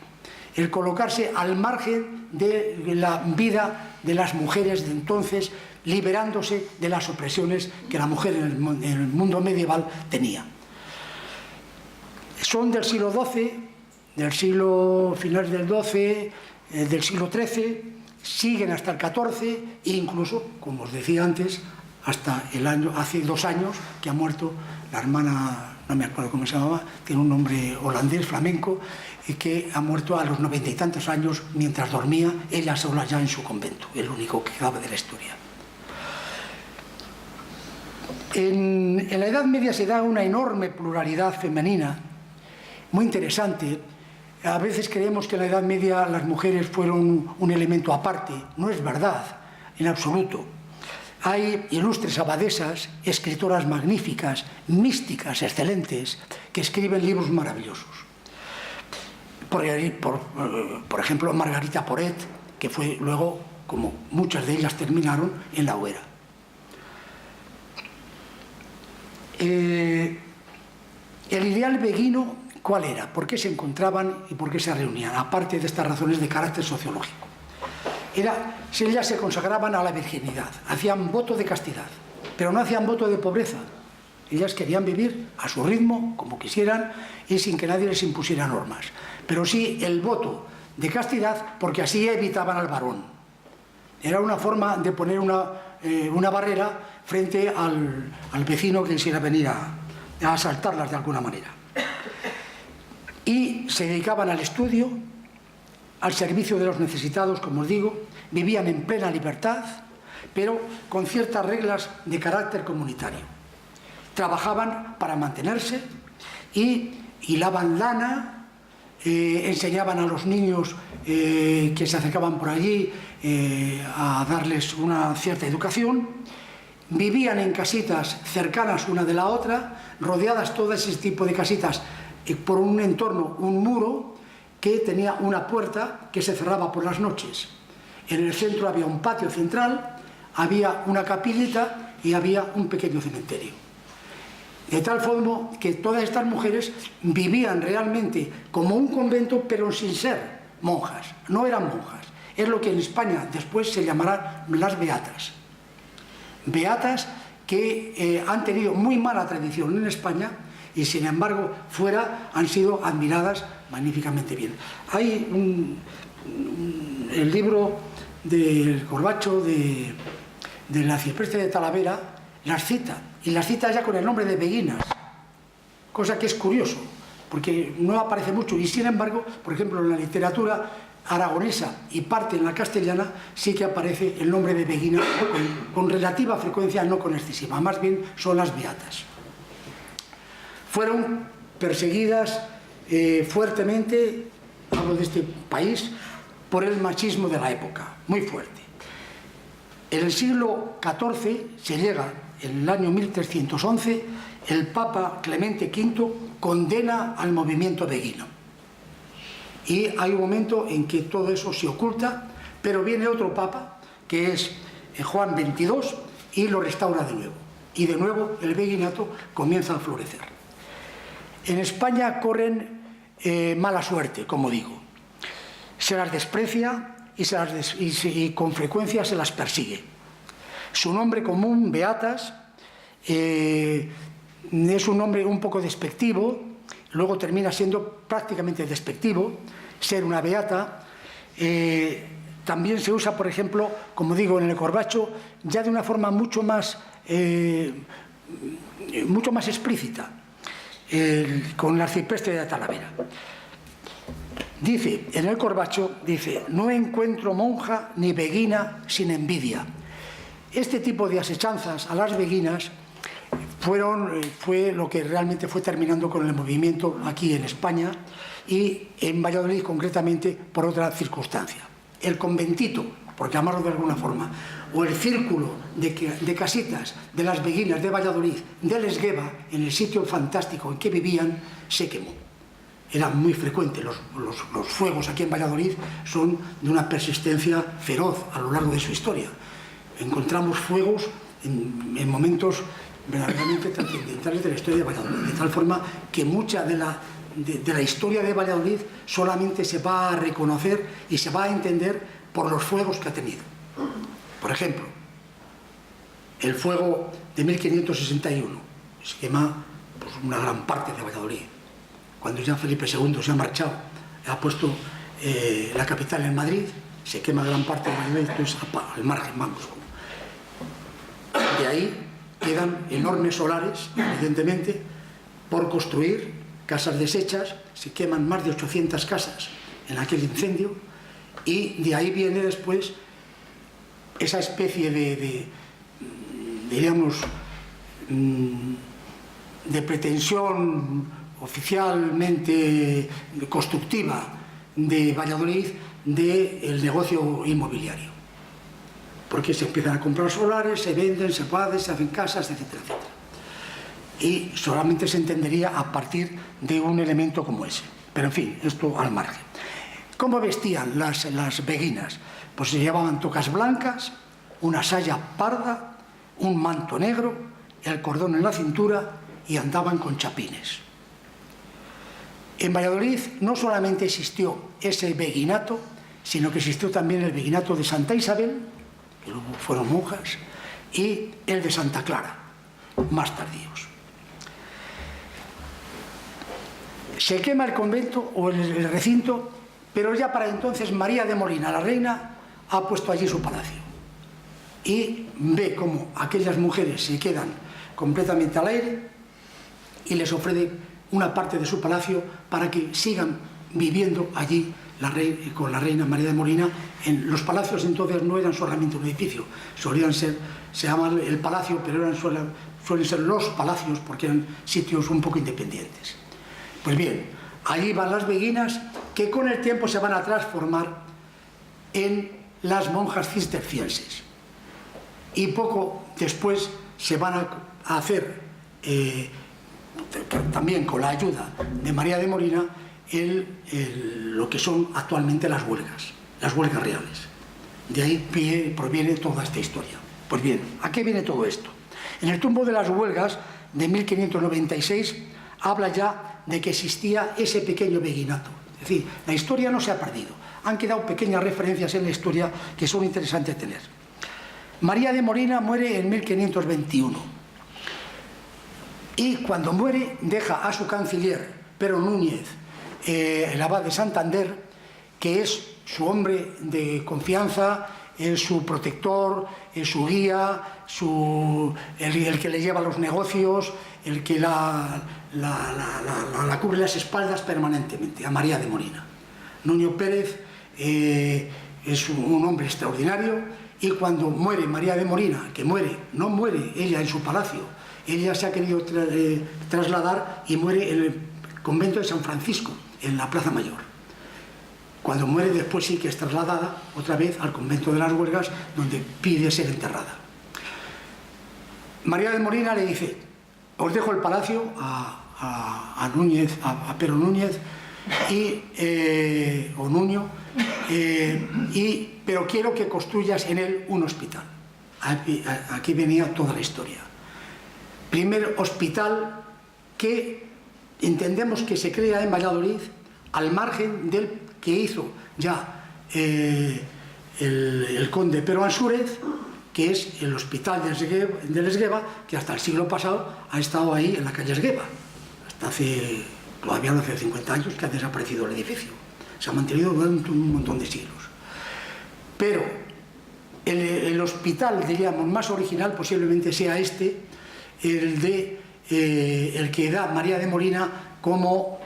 el colocarse al margen de la vida de las mujeres de entonces, liberándose de las opresiones que la mujer en el mundo medieval tenía. Son del siglo XII, finales del XII, del siglo XIII, siguen hasta el XIV, e incluso, como os decía antes, hasta hace 2 años que ha muerto la hermana, no me acuerdo cómo se llamaba, tiene un nombre holandés, flamenco, y que ha muerto a los 90 y tantos años mientras dormía, ella sola ya en su convento, el único que quedaba de la historia. En la Edad Media se da una enorme pluralidad femenina, muy interesante. A veces creemos que en la Edad Media las mujeres fueron un elemento aparte. No es verdad, en absoluto. Hay ilustres abadesas, escritoras magníficas, místicas, excelentes, que escriben libros maravillosos. Por ejemplo, Margarita Porret, que fue luego, como muchas de ellas terminaron, en la hoguera. El ideal beguino, ¿cuál era? ¿Por qué se encontraban y por qué se reunían? Aparte de estas razones de carácter sociológico. ellas se consagraban a la virginidad, hacían voto de castidad, pero no hacían voto de pobreza. Ellas querían vivir a su ritmo, como quisieran, y sin que nadie les impusiera normas. Pero sí el voto de castidad, porque así evitaban al varón. Era una forma de poner una barrera frente al vecino que quisiera venir a asaltarlas de alguna manera. Y se dedicaban al estudio, al servicio de los necesitados, como os digo, vivían en plena libertad, pero con ciertas reglas de carácter comunitario. Trabajaban para mantenerse y hilaban lana, enseñaban a los niños que se acercaban por allí a darles una cierta educación, vivían en casitas cercanas una de la otra, rodeadas todo ese tipo de casitas por un entorno, un muro que tenía una puerta que se cerraba por las noches. En el centro había un patio central, había una capillita y había un pequeño cementerio. De tal forma que todas estas mujeres vivían realmente como un convento, pero sin ser monjas, no eran monjas. Es lo que en España después se llamará las beatas. Beatas que han tenido muy mala tradición en España y sin embargo fuera han sido admiradas magníficamente bien. Hay el libro del Corbacho de la Arcipreste de Talavera las cita, y las cita ya con el nombre de beguinas, cosa que es curioso, porque no aparece mucho, y sin embargo, por ejemplo, en la literatura aragonesa y parte en la castellana sí que aparece el nombre de beguina con relativa frecuencia, no con excesiva, más bien son las beatas. Fueron perseguidas fuertemente, hablo de este país, por el machismo de la época, muy fuerte. En el siglo XIV se llega, en el año 1311, el Papa Clemente V condena al movimiento beguino. Y hay un momento en que todo eso se oculta, pero viene otro Papa, que es Juan XXII, y lo restaura de nuevo. Y de nuevo el beguinato comienza a florecer. En España corren mala suerte, como digo. Se las desprecia y con frecuencia se las persigue. Su nombre común, beatas, es un nombre un poco despectivo, luego termina siendo prácticamente despectivo, ser una beata. También se usa, por ejemplo, como digo, en el Corbacho, ya de una forma mucho más explícita, con la Arcipreste de Talavera. Dice, en el Corbacho, dice: no encuentro monja ni beguina sin envidia. Este tipo de asechanzas a las beguinas fue lo que realmente fue terminando con el movimiento aquí en España y en Valladolid concretamente por otra circunstancia. El conventito, por llamarlo de alguna forma, o el círculo de casitas de las beguinas de Valladolid, del Esgueva, en el sitio fantástico en que vivían, se quemó. Era muy frecuente, los fuegos aquí en Valladolid son de una persistencia feroz a lo largo de su historia. Encontramos fuegos en momentos verdaderamente trascendentales de la historia de Valladolid, de tal forma que mucha de la historia de Valladolid solamente se va a reconocer y se va a entender por los fuegos que ha tenido. Por ejemplo, el fuego de 1561 se quema pues, una gran parte de Valladolid. Cuando ya Felipe II se ha marchado, ha puesto la capital en Madrid, se quema gran parte de Valladolid, entonces al margen, vamos. De ahí quedan enormes solares, evidentemente, por construir, casas deshechas, se queman más de 800 casas en aquel incendio, y de ahí viene después esa especie diríamos, de pretensión oficialmente constructiva de Valladolid del negocio inmobiliario. Porque se empiezan a comprar solares, se venden, se hacen casas, etcétera, etcétera. Y solamente se entendería a partir de un elemento como ese. Pero en fin, esto al margen. ¿Cómo vestían las beguinas? Pues se llevaban tocas blancas, una saya parda, un manto negro, el cordón en la cintura y andaban con chapines. En Valladolid no solamente existió ese beguinato, sino que existió también el beguinato de Santa Isabel, que luego fueron monjas, y el de Santa Clara, más tardíos. Se quema el convento o el recinto, pero ya para entonces María de Molina, la reina, ha puesto allí su palacio. Y ve cómo aquellas mujeres se quedan completamente al aire y les ofrece una parte de su palacio para que sigan viviendo allí con la reina María de Molina. En los palacios entonces no eran solamente un edificio, se llaman el palacio, pero suelen ser los palacios porque eran sitios un poco independientes. Pues bien, allí van las beguinas que con el tiempo se van a transformar en las monjas cistercienses. Y poco después se van a hacer, también con la ayuda de María de Molina, lo que son actualmente las huelgas reales. De ahí proviene toda esta historia. Pues bien, ¿a qué viene todo esto? En el tumbo de las huelgas de 1596 habla ya de que existía ese pequeño beguinato. Es decir, la historia no se ha perdido. Han quedado pequeñas referencias en la historia que son interesantes tener. María de Molina muere en 1521 y cuando muere deja a su canciller, Pero Núñez, el abad de Santander, que es su hombre de confianza, es su protector, es su guía, el que le lleva los negocios, el que la cubre las espaldas permanentemente, a María de Molina. Nuño Pérez es un hombre extraordinario, y cuando muere María de Molina, que no muere ella en su palacio, ella se ha querido trasladar y muere en el convento de San Francisco, en la Plaza Mayor. Cuando muere después sí que es trasladada otra vez al convento de las Huelgas, donde pide ser enterrada. María de Molina le dice: os dejo el palacio a Núñez, a Pero Núñez o Nuño, pero quiero que construyas en él un hospital. Aquí venía toda la historia. Primer hospital que entendemos que se crea en Valladolid, al margen del que hizo ya el conde Pero Ansúrez, que es el hospital del Esgueva, que hasta el siglo pasado ha estado ahí en la calle Esgueva, todavía no hace 50 años que ha desaparecido el edificio. Se ha mantenido durante un montón de siglos. Pero el hospital, diríamos, más original posiblemente sea el que da María de Molina como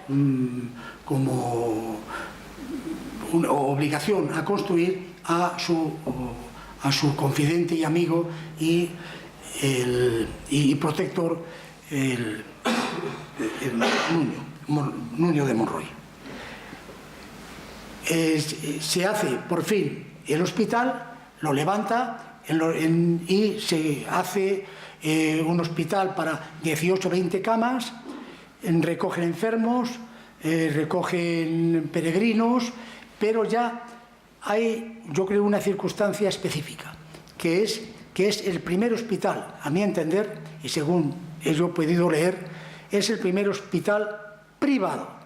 una obligación a construir a su confidente y amigo y protector, Nuño de Monroy. Se hace por fin el hospital, lo levanta y se hace un hospital para 18-20 camas, recogen enfermos, recogen peregrinos, pero ya hay, yo creo, una circunstancia específica, que es el primer hospital, a mi entender, y según yo he podido leer, es el primer hospital privado.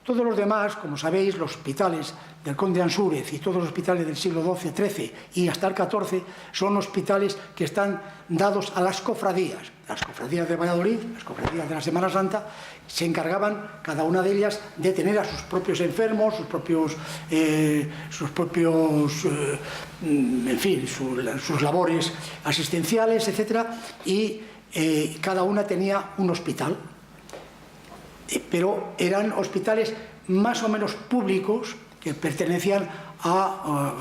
Todos los demás, como sabéis, los hospitales del conde Ansúrez y todos los hospitales del siglo XII, XIII y hasta el XIV son hospitales que están dados a las cofradías. Las cofradías de Valladolid, las cofradías de la Semana Santa, se encargaban, cada una de ellas, de tener a sus propios enfermos, sus labores asistenciales, etc. Y cada una tenía un hospital. Pero eran hospitales más o menos públicos que pertenecían a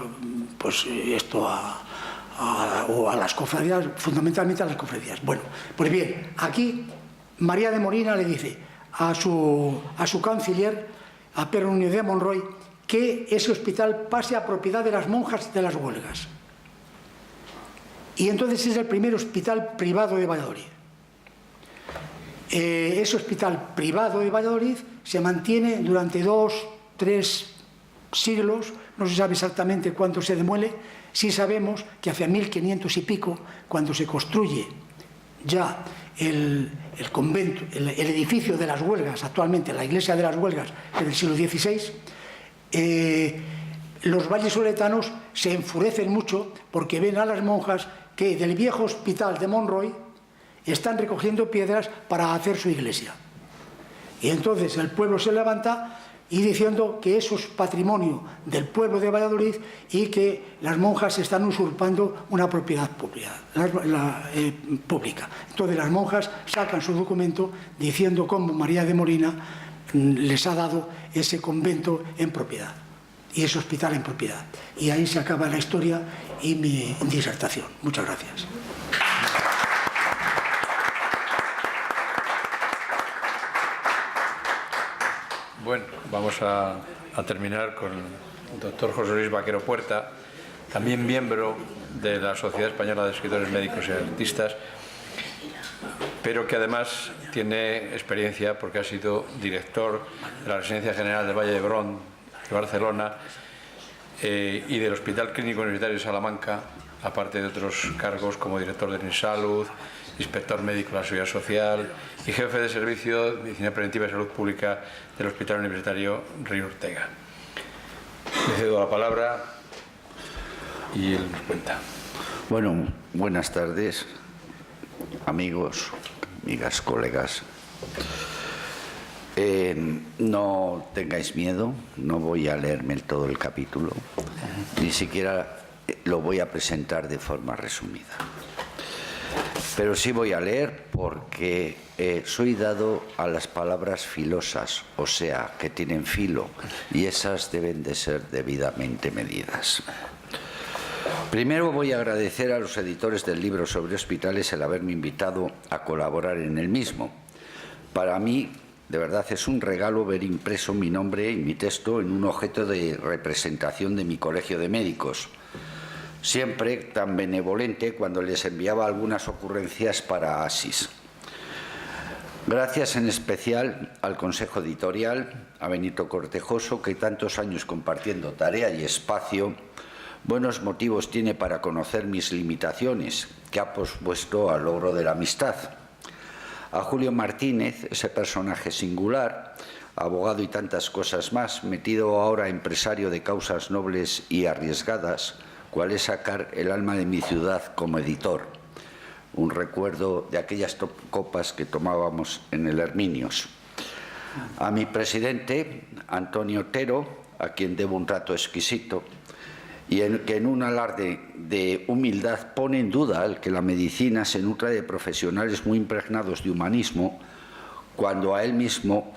las cofradías, fundamentalmente a las cofradías. Bueno, pues bien, aquí María de Molina le dice a su canciller, a Pero Núñez de Monroy, que ese hospital pase a propiedad de las monjas de las Huelgas. Y entonces es el primer hospital privado de Valladolid. Ese hospital privado de Valladolid se mantiene durante 2-3 siglos, no se sabe exactamente cuánto se demuele. Sí sabemos que hacia 1500 y pico, cuando se construye ya el convento, el edificio de las Huelgas, actualmente la iglesia de las Huelgas, que es del siglo XVI, los vallisoletanos se enfurecen mucho porque ven a las monjas que del viejo hospital de Monroy están recogiendo piedras para hacer su iglesia. Y entonces el pueblo se levanta y diciendo que eso es patrimonio del pueblo de Valladolid y que las monjas están usurpando una propiedad pública. Entonces las monjas sacan su documento diciendo cómo María de Molina les ha dado ese convento en propiedad y ese hospital en propiedad. Y ahí se acaba la historia y mi disertación. Muchas gracias. Bueno, vamos a terminar con el doctor José Luis Vaquero Puerta, también miembro de la Sociedad Española de Escritores Médicos y Artistas, pero que además tiene experiencia porque ha sido director de la Residencia General de Valle d'Hebron de Barcelona y del Hospital Clínico Universitario de Salamanca, aparte de otros cargos como director de Insalud, inspector médico de la Seguridad Social y jefe de Servicio de Medicina Preventiva y Salud Pública del Hospital Universitario Río Ortega. Le cedo la palabra y él nos cuenta. Bueno, buenas tardes, amigos, amigas, colegas. No tengáis miedo, no voy a leerme todo el capítulo, ni siquiera lo voy a presentar de forma resumida. Pero sí voy a leer porque soy dado a las palabras filosas, o sea, que tienen filo, y esas deben de ser debidamente medidas. Primero voy a agradecer a los editores del libro sobre hospitales el haberme invitado a colaborar en el mismo. Para mí, de verdad, es un regalo ver impreso mi nombre y mi texto en un objeto de representación de mi colegio de médicos, siempre tan benevolente cuando les enviaba algunas ocurrencias para Asis. Gracias en especial al Consejo Editorial, a Benito Cortejoso, que tantos años compartiendo tarea y espacio, buenos motivos tiene para conocer mis limitaciones, que ha pospuesto al logro de la amistad. A Julio Martínez, ese personaje singular, abogado y tantas cosas más, metido ahora empresario de causas nobles y arriesgadas, cuál es sacar el alma de mi ciudad como editor. Un recuerdo de aquellas copas que tomábamos en el Herminios. A mi presidente, Antonio Otero, a quien debo un trato exquisito, y que en un alarde de humildad pone en duda el que la medicina se nutra de profesionales muy impregnados de humanismo, cuando a él mismo,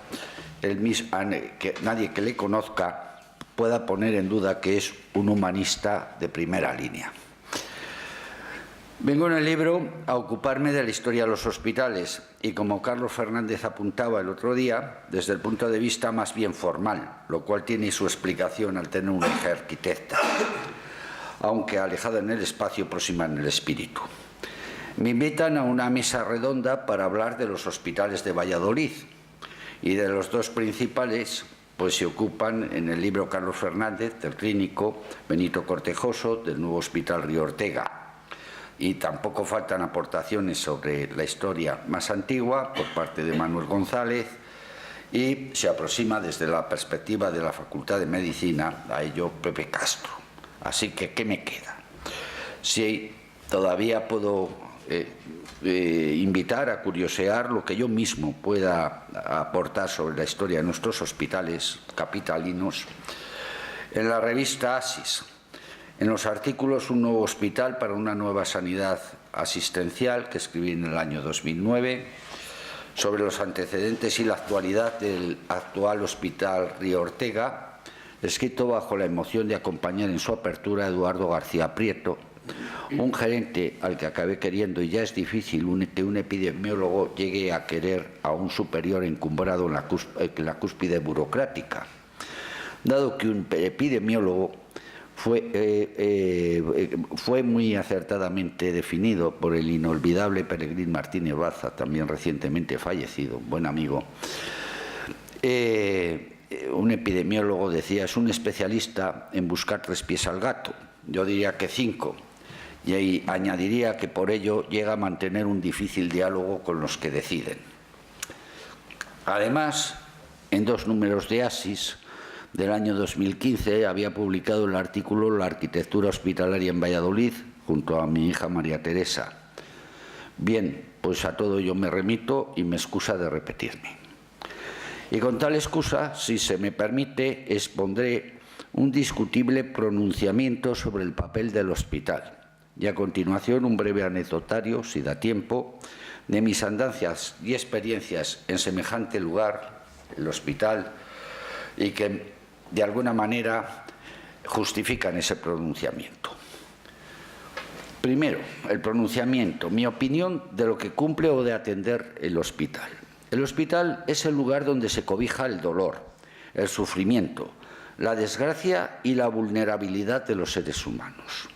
nadie que le conozca pueda poner en duda que es un humanista de primera línea. Vengo en el libro a ocuparme de la historia de los hospitales y, como Carlos Fernández apuntaba el otro día, desde el punto de vista más bien formal, lo cual tiene su explicación al tener una hija arquitecta, aunque alejada en el espacio, próxima en el espíritu. Me invitan a una mesa redonda para hablar de los hospitales de Valladolid y de los dos principales, pues se ocupan en el libro Carlos Fernández, del clínico, Benito Cortejoso, del nuevo Hospital Río Ortega. Y tampoco faltan aportaciones sobre la historia más antigua por parte de Manuel González y se aproxima desde la perspectiva de la Facultad de Medicina a ello Pepe Castro. Así que, ¿qué me queda? Si todavía puedo invitar a curiosear lo que yo mismo pueda aportar sobre la historia de nuestros hospitales capitalinos, en la revista Asis, en los artículos Un nuevo hospital para una nueva sanidad asistencial, que escribí en el año 2009, sobre los antecedentes y la actualidad del actual Hospital Río Ortega, escrito bajo la emoción de acompañar en su apertura a Eduardo García Prieto, un gerente al que acabé queriendo, y ya es difícil que un epidemiólogo llegue a querer a un superior encumbrado en la cúspide burocrática, dado que un epidemiólogo fue muy acertadamente definido por el inolvidable Peregrín Martínez Baza, también recientemente fallecido, buen amigo. Un epidemiólogo decía, es un especialista en buscar 3 pies al gato. Yo diría que 5. Y ahí añadiría que por ello llega a mantener un difícil diálogo con los que deciden. Además, en 2 números de Asis, del año 2015 había publicado el artículo La arquitectura hospitalaria en Valladolid, junto a mi hija María Teresa. Bien, pues a todo ello me remito y me excusa de repetirme. Y con tal excusa, si se me permite, expondré un discutible pronunciamiento sobre el papel del hospital. Y a continuación un breve anecdotario, si da tiempo, de mis andanzas y experiencias en semejante lugar, el hospital, y que de alguna manera justifican ese pronunciamiento. Primero, el pronunciamiento, mi opinión de lo que cumple o de atender el hospital. El hospital es el lugar donde se cobija el dolor, el sufrimiento, la desgracia y la vulnerabilidad de los seres humanos.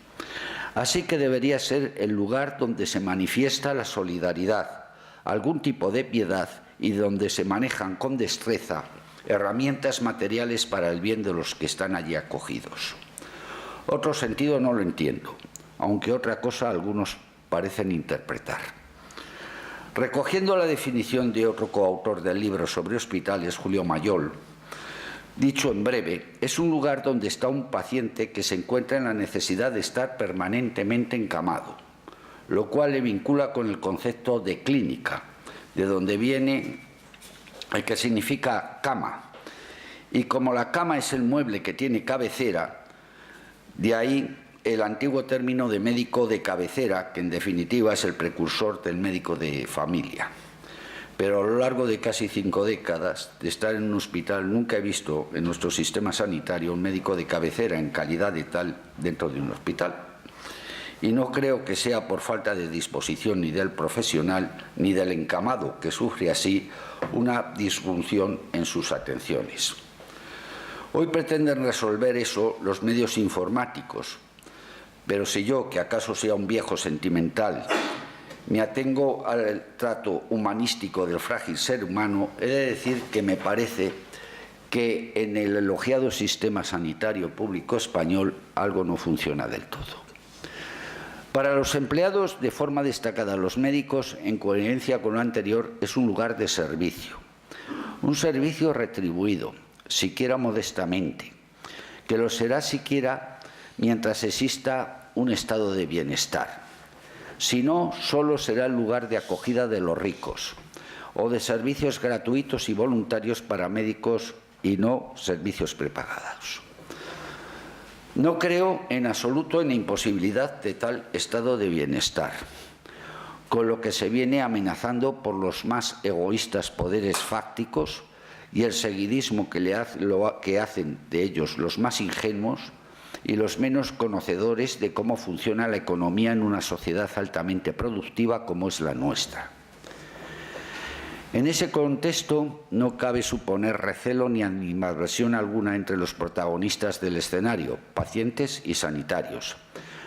Así que debería ser el lugar donde se manifiesta la solidaridad, algún tipo de piedad y donde se manejan con destreza herramientas materiales para el bien de los que están allí acogidos. Otro sentido no lo entiendo, aunque otra cosa algunos parecen interpretar. Recogiendo la definición de otro coautor del libro sobre hospitales, Julio Mayol, dicho en breve, es un lugar donde está un paciente que se encuentra en la necesidad de estar permanentemente encamado, lo cual le vincula con el concepto de clínica, de donde viene el que significa cama. Y como la cama es el mueble que tiene cabecera, de ahí el antiguo término de médico de cabecera, que en definitiva es el precursor del médico de familia. Pero a lo largo de casi 5 décadas de estar en un hospital, nunca he visto en nuestro sistema sanitario un médico de cabecera en calidad de tal dentro de un hospital. Y no creo que sea por falta de disposición ni del profesional ni del encamado, que sufre así una disfunción en sus atenciones. Hoy pretenden resolver eso los medios informáticos, pero si yo, que acaso sea un viejo sentimental, me atengo al trato humanístico del frágil ser humano, he de decir que me parece que en el elogiado sistema sanitario público español algo no funciona del todo. Para los empleados, de forma destacada los médicos, en coherencia con lo anterior, es un lugar de servicio. Un servicio retribuido, siquiera modestamente, que lo será siquiera mientras exista un estado de bienestar. Si no, solo será el lugar de acogida de los ricos o de servicios gratuitos y voluntarios para médicos y no servicios prepagados. No creo en absoluto en la imposibilidad de tal estado de bienestar, con lo que se viene amenazando por los más egoístas poderes fácticos y el seguidismo que hacen de ellos los más ingenuos y los menos conocedores de cómo funciona la economía en una sociedad altamente productiva como es la nuestra. En ese contexto no cabe suponer recelo ni animadversión alguna entre los protagonistas del escenario, pacientes y sanitarios.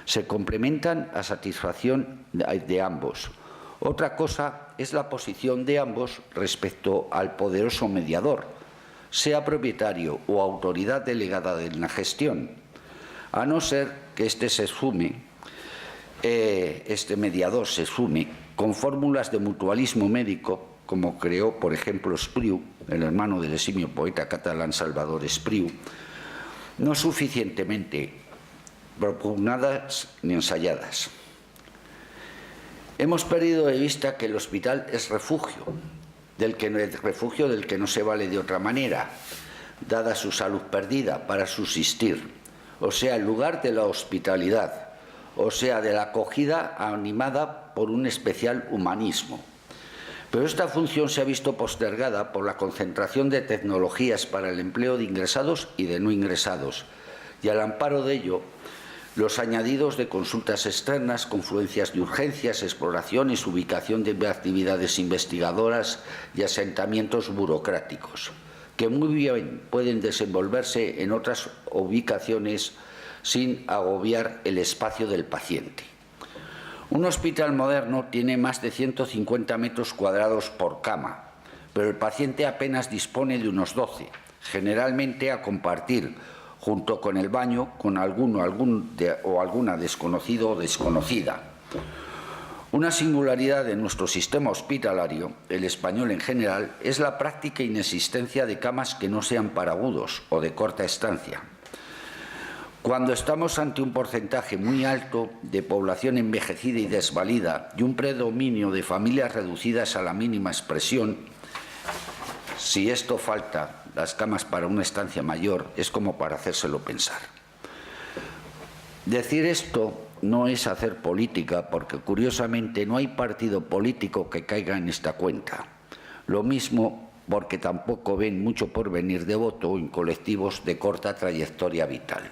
Se complementan a satisfacción de ambos. Otra cosa es la posición de ambos respecto al poderoso mediador, sea propietario o autoridad delegada de la gestión, a no ser que este mediador se esfume con fórmulas de mutualismo médico, como creó, por ejemplo, Espriu, el hermano del eximio poeta catalán Salvador Espriu, no suficientemente propugnadas ni ensayadas. Hemos perdido de vista que el hospital es refugio del que no se vale de otra manera, dada su salud perdida, para subsistir. O sea, el lugar de la hospitalidad, o sea, de la acogida animada por un especial humanismo. Pero esta función se ha visto postergada por la concentración de tecnologías para el empleo de ingresados y de no ingresados, y al amparo de ello, los añadidos de consultas externas, confluencias de urgencias, exploraciones, ubicación de actividades investigadoras y asentamientos burocráticos, que muy bien pueden desenvolverse en otras ubicaciones sin agobiar el espacio del paciente. Un hospital moderno tiene más de 150 metros cuadrados por cama, pero el paciente apenas dispone de unos 12, generalmente a compartir, junto con el baño, con alguna desconocido o desconocida. Una singularidad de nuestro sistema hospitalario, el español en general, es la práctica inexistencia de camas que no sean para agudos o de corta estancia. Cuando estamos ante un porcentaje muy alto de población envejecida y desvalida y un predominio de familias reducidas a la mínima expresión, si esto falta, las camas para una estancia mayor, es como para hacérselo pensar. Decir esto no es hacer política, porque curiosamente no hay partido político que caiga en esta cuenta. Lo mismo porque tampoco ven mucho porvenir de voto en colectivos de corta trayectoria vital.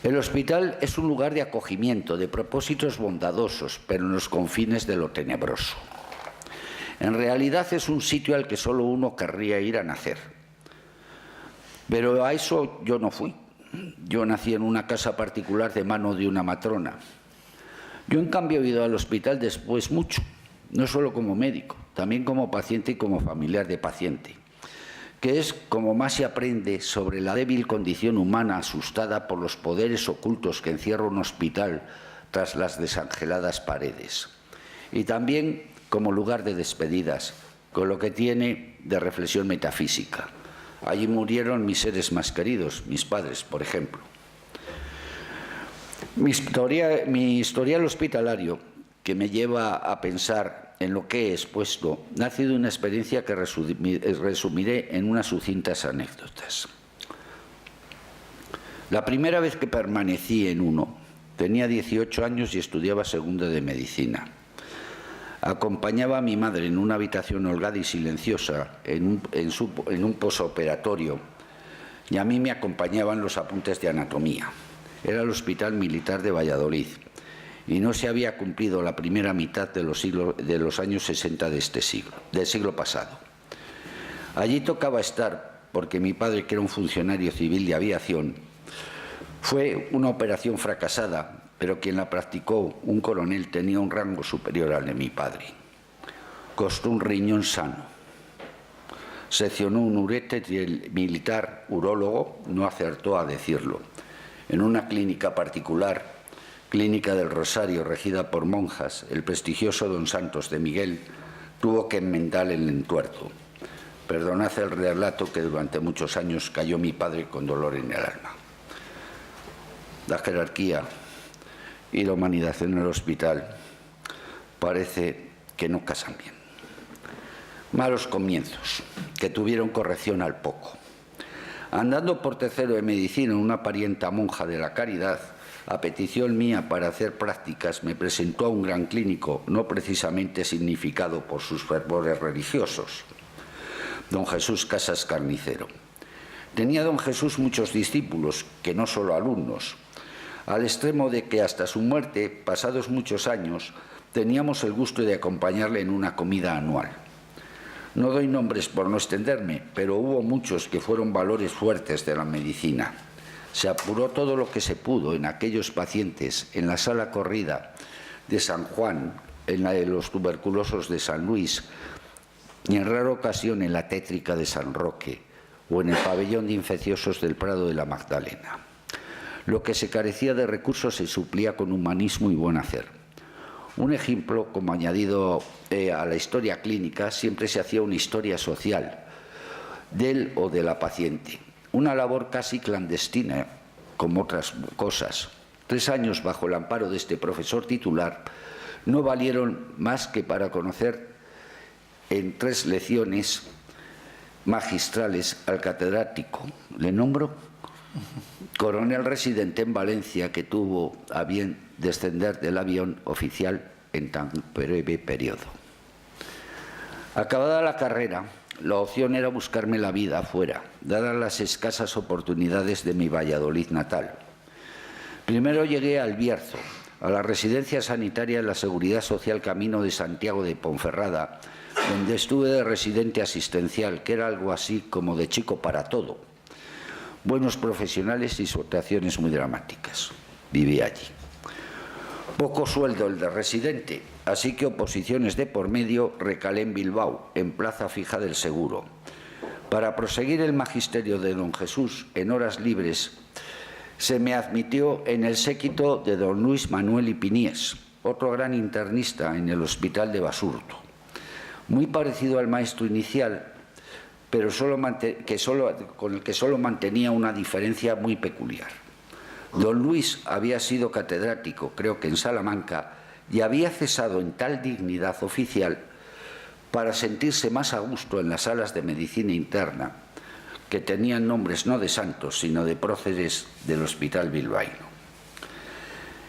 El hospital es un lugar de acogimiento, de propósitos bondadosos, pero en los confines de lo tenebroso. En realidad es un sitio al que solo uno querría ir a nacer. Pero a eso yo no fui. Yo nací en una casa particular de mano de una matrona. Yo, en cambio, he ido al hospital después mucho, no solo como médico, también como paciente y como familiar de paciente, que es como más se aprende sobre la débil condición humana asustada por los poderes ocultos que encierra un hospital tras las desangeladas paredes. Y también como lugar de despedidas, con lo que tiene de reflexión metafísica. Allí murieron mis seres más queridos, mis padres, por ejemplo. Mi historial hospitalario, que me lleva a pensar en lo que he expuesto, nace de una experiencia que resumiré en unas sucintas anécdotas. La primera vez que permanecí en uno, tenía 18 años y estudiaba segundo de medicina. Acompañaba a mi madre en una habitación holgada y silenciosa, en un posoperatorio, y a mí me acompañaban los apuntes de anatomía. Era el Hospital Militar de Valladolid, y no se había cumplido la primera mitad de los años 60 del siglo pasado. Allí tocaba estar, porque mi padre, que era un funcionario civil de aviación, fue una operación fracasada, pero quien la practicó, un coronel, tenía un rango superior al de mi padre. Costó un riñón sano. Seccionó un uréter y el militar urólogo no acertó a decirlo. En una clínica particular, Clínica del Rosario, regida por monjas, el prestigioso don Santos de Miguel tuvo que enmendar el entuerto. Perdonad el relato, que durante muchos años cayó mi padre con dolor en el alma. La jerarquía y la humanidad en el hospital parece que no casan bien. Malos comienzos, que tuvieron corrección al poco. Andando por tercero de medicina, una parienta monja de la Caridad, a petición mía para hacer prácticas, me presentó a un gran clínico, no precisamente significado por sus fervores religiosos, don Jesús Casas Carnicero. Tenía don Jesús muchos discípulos, que no solo alumnos, al extremo de que hasta su muerte, pasados muchos años, teníamos el gusto de acompañarle en una comida anual. No doy nombres por no extenderme, pero hubo muchos que fueron valores fuertes de la medicina. Se apuró todo lo que se pudo en aquellos pacientes, en la sala corrida de San Juan, en la de los tuberculosos de San Luis, y en rara ocasión en la tétrica de San Roque, o en el pabellón de infecciosos del Prado de la Magdalena. Lo que se carecía de recursos se suplía con humanismo y buen hacer. Un ejemplo, como añadido a la historia clínica, siempre se hacía una historia social del o de la paciente. Una labor casi clandestina, como otras cosas. 3 años bajo el amparo de este profesor titular no valieron más que para conocer en 3 lecciones magistrales al catedrático. ¿Le nombro? Coronel residente en Valencia, que tuvo a bien descender del avión oficial en tan breve periodo. Acabada la carrera, la opción era buscarme la vida afuera, dadas las escasas oportunidades de mi Valladolid natal. Primero llegué a El Bierzo, a la residencia sanitaria de la Seguridad Social Camino de Santiago de Ponferrada, donde estuve de residente asistencial, que era algo así como de chico para todo. Buenos profesionales y situaciones muy dramáticas. Viví allí. Poco sueldo el de residente, así que oposiciones de por medio recalé en Bilbao, en plaza fija del Seguro. Para proseguir el magisterio de don Jesús en horas libres, se me admitió en el séquito de don Luis Manuel Ipiniés, otro gran internista en el hospital de Basurto, muy parecido al maestro inicial, pero con el que solo mantenía una diferencia muy peculiar. Don Luis había sido catedrático, creo que en Salamanca, y había cesado en tal dignidad oficial para sentirse más a gusto en las salas de medicina interna, que tenían nombres no de santos, sino de próceres del hospital bilbaíno.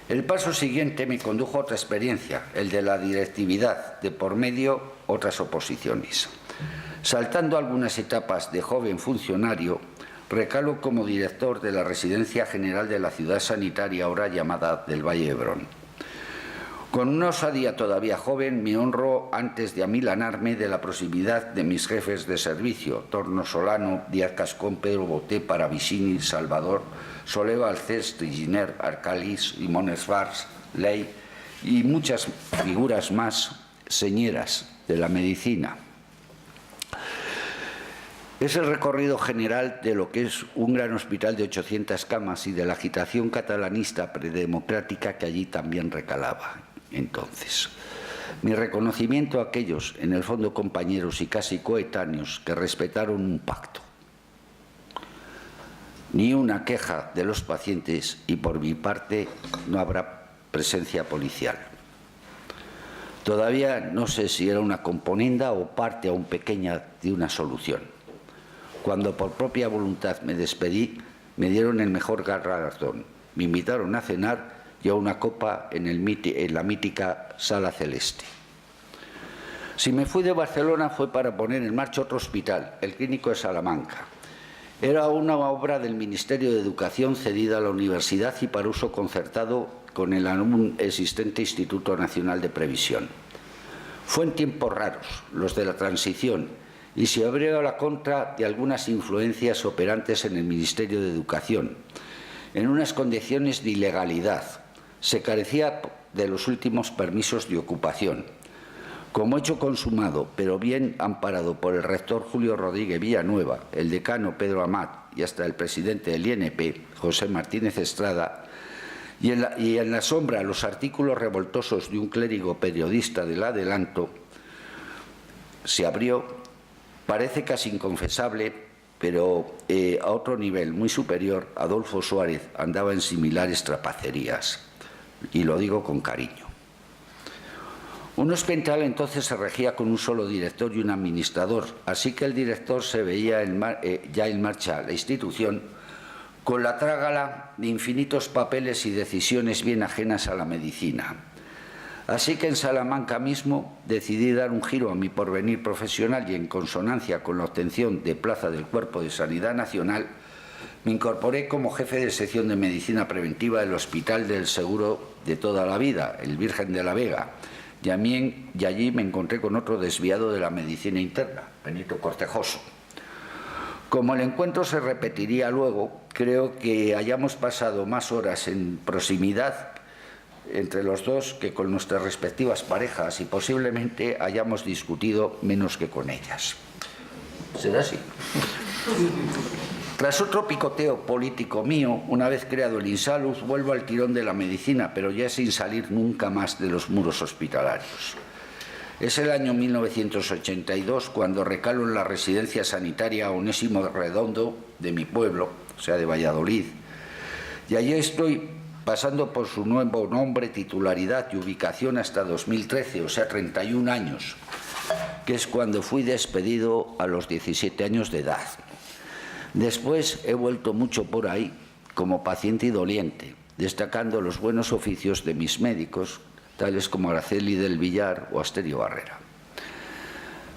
El paso siguiente me condujo a otra experiencia, el de la directividad, de por medio otras oposiciones. Saltando algunas etapas de joven funcionario, recalo como director de la Residencia General de la Ciudad Sanitaria, ahora llamada del Valle de Hebrón. Con una osadía todavía joven, me honro antes de amilanarme de la proximidad de mis jefes de servicio, Torno Solano, Díaz Cascón, Pedro Boté, Paravicini, Salvador, Soleva Alcés, Triginer, Arcalis, Limones Vars, Ley y muchas figuras más señeras de la medicina. Es el recorrido general de lo que es un gran hospital de 800 camas y de la agitación catalanista predemocrática que allí también recalaba entonces. Mi reconocimiento a aquellos, en el fondo compañeros y casi coetáneos, que respetaron un pacto. Ni una queja de los pacientes y por mi parte no habrá presencia policial. Todavía no sé si era una componenda o parte aún pequeña de una solución. Cuando por propia voluntad me despedí, me dieron el mejor galardón. Me invitaron a cenar y a una copa en la mítica Sala Celeste. Si me fui de Barcelona fue para poner en marcha otro hospital, el Clínico de Salamanca. Era una obra del Ministerio de Educación cedida a la universidad y para uso concertado con el aún existente Instituto Nacional de Previsión. Fue en tiempos raros, los de la transición, y se abrió a la contra de algunas influencias operantes en el Ministerio de Educación, en unas condiciones de ilegalidad. Se carecía de los últimos permisos de ocupación. Como hecho consumado, pero bien amparado por el rector Julio Rodríguez Villanueva, el decano Pedro Amat y hasta el presidente del INP, José Martínez Estrada, y en la sombra los artículos revoltosos de un clérigo periodista del Adelanto, se abrió, parece casi inconfesable, pero a otro nivel muy superior, Adolfo Suárez andaba en similares trapacerías, y lo digo con cariño. Un hospital entonces se regía con un solo director y un administrador, así que el director se veía ya en marcha la institución con la trágala de infinitos papeles y decisiones bien ajenas a la medicina. Así que en Salamanca mismo decidí dar un giro a mi porvenir profesional y en consonancia con la obtención de plaza del Cuerpo de Sanidad Nacional, me incorporé como jefe de sección de Medicina Preventiva del Hospital del Seguro de toda la vida, el Virgen de la Vega, y allí me encontré con otro desviado de la medicina interna, Benito Cortejoso. Como el encuentro se repetiría luego, creo que hayamos pasado más horas en proximidad entre los dos que con nuestras respectivas parejas y posiblemente hayamos discutido menos que con ellas. ¿Será así? Tras otro picoteo político mío, una vez creado el Insalud, vuelvo al tirón de la medicina, pero ya sin salir nunca más de los muros hospitalarios. Es el año 1982 cuando recalo en la residencia sanitaria Onésimo Redondo de mi pueblo, o sea, de Valladolid, y allí estoy pasando por su nuevo nombre, titularidad y ubicación hasta 2013, o sea, 31 años, que es cuando fui despedido a los 17 años de edad. Después he vuelto mucho por ahí como paciente y doliente, destacando los buenos oficios de mis médicos, tales como Araceli del Villar o Asterio Barrera.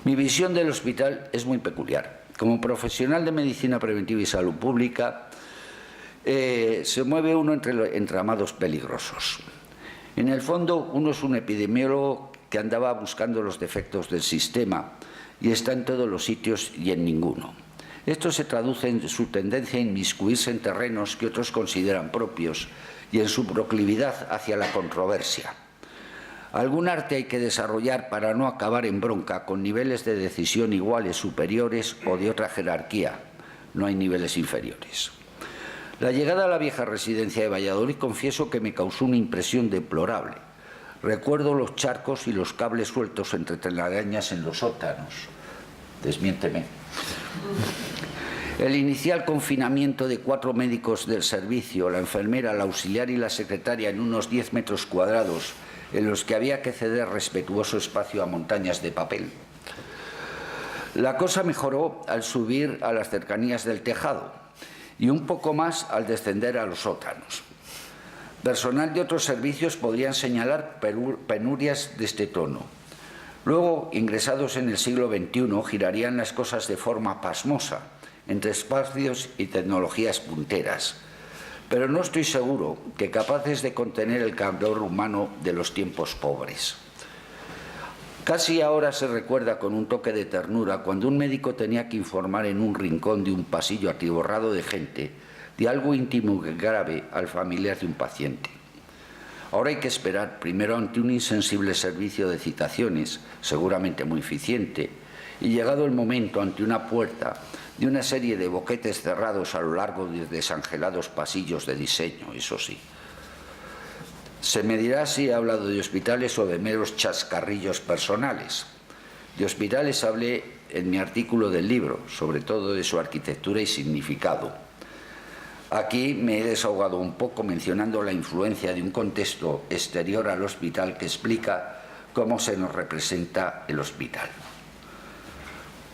Mi visión del hospital es muy peculiar. Como profesional de medicina preventiva y salud pública, se mueve uno entre entramados peligrosos. En el fondo, uno es un epidemiólogo que andaba buscando los defectos del sistema y está en todos los sitios y en ninguno. Esto se traduce en su tendencia a inmiscuirse en terrenos que otros consideran propios y en su proclividad hacia la controversia. Algún arte hay que desarrollar para no acabar en bronca con niveles de decisión iguales, superiores o de otra jerarquía. No hay niveles inferiores. La llegada a la vieja residencia de Valladolid confieso que me causó una impresión deplorable. Recuerdo los charcos y los cables sueltos entre telarañas en los sótanos. Desmiénteme. El inicial confinamiento de 4 médicos del servicio, la enfermera, la auxiliar y la secretaria en unos 10 metros cuadrados, en los que había que ceder respetuoso espacio a montañas de papel. La cosa mejoró al subir a las cercanías del tejado y un poco más al descender a los sótanos. Personal de otros servicios podrían señalar penurias de este tono. Luego, ingresados en el siglo XXI, girarían las cosas de forma pasmosa, entre espacios y tecnologías punteras. Pero no estoy seguro que capaces de contener el calor humano de los tiempos pobres. Casi ahora se recuerda con un toque de ternura cuando un médico tenía que informar en un rincón de un pasillo atiborrado de gente de algo íntimo y grave al familiar de un paciente. Ahora hay que esperar primero ante un insensible servicio de citaciones, seguramente muy eficiente, y llegado el momento ante una puerta de una serie de boquetes cerrados a lo largo de desangelados pasillos de diseño, eso sí. Se me dirá si he hablado de hospitales o de meros chascarrillos personales. De hospitales hablé en mi artículo del libro, sobre todo de su arquitectura y significado. Aquí me he desahogado un poco mencionando la influencia de un contexto exterior al hospital que explica cómo se nos representa el hospital.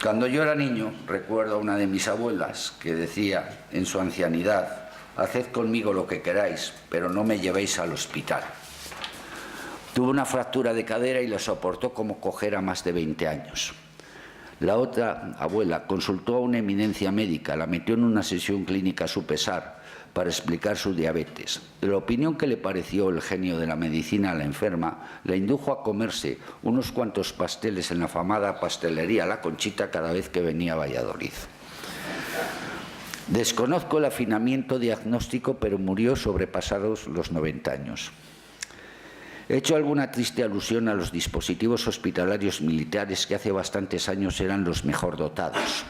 Cuando yo era niño, recuerdo a una de mis abuelas que decía en su ancianidad: haced conmigo lo que queráis, pero no me llevéis al hospital. Tuvo una fractura de cadera y la soportó como cojera más de 20 años. La otra abuela consultó a una eminencia médica, la metió en una sesión clínica a su pesar para explicar su diabetes. De la opinión que le pareció el genio de la medicina a la enferma, la indujo a comerse unos cuantos pasteles en la afamada pastelería La Conchita cada vez que venía a Valladolid. Desconozco el afinamiento diagnóstico, pero murió sobrepasados los 90 años. He hecho alguna triste alusión a los dispositivos hospitalarios militares que hace bastantes años eran los mejor dotados.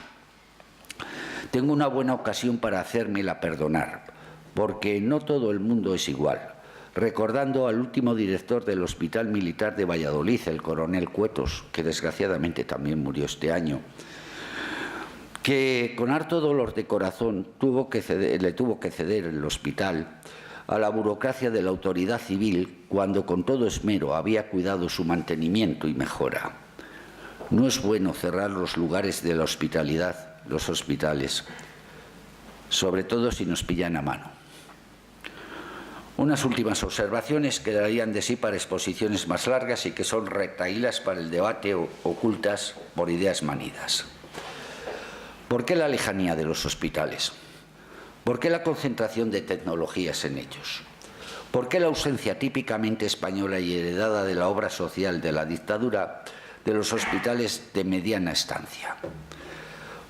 Tengo una buena ocasión para hacérmela perdonar, porque no todo el mundo es igual. Recordando al último director del Hospital Militar de Valladolid, el coronel Cuetos, que desgraciadamente también murió este año, que con harto dolor de corazón le tuvo que ceder el hospital a la burocracia de la autoridad civil cuando con todo esmero había cuidado su mantenimiento y mejora. No es bueno cerrar los lugares de la hospitalidad, los hospitales, sobre todo si nos pillan a mano. Unas últimas observaciones que darían de sí para exposiciones más largas y que son retahílas para el debate ocultas por ideas manidas. ¿Por qué la lejanía de los hospitales? ¿Por qué la concentración de tecnologías en ellos? ¿Por qué la ausencia típicamente española y heredada de la obra social de la dictadura de los hospitales de mediana estancia?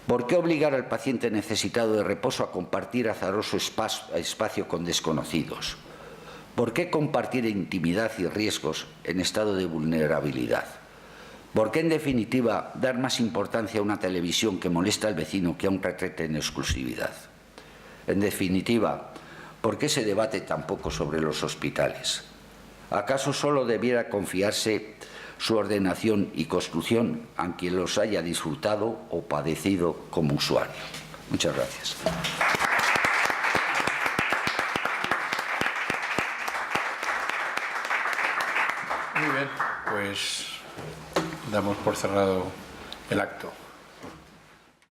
¿Por qué obligar al paciente necesitado de reposo a compartir azaroso espacio con desconocidos? ¿Por qué compartir intimidad y riesgos en estado de vulnerabilidad? ¿Por qué, en definitiva, dar más importancia a una televisión que molesta al vecino que a un retrete en exclusividad? En definitiva, ¿por qué se debate tan poco sobre los hospitales? ¿Acaso solo debiera confiarse su ordenación y construcción a quien los haya disfrutado o padecido como usuario? Muchas gracias. Muy bien, pues damos por cerrado el acto.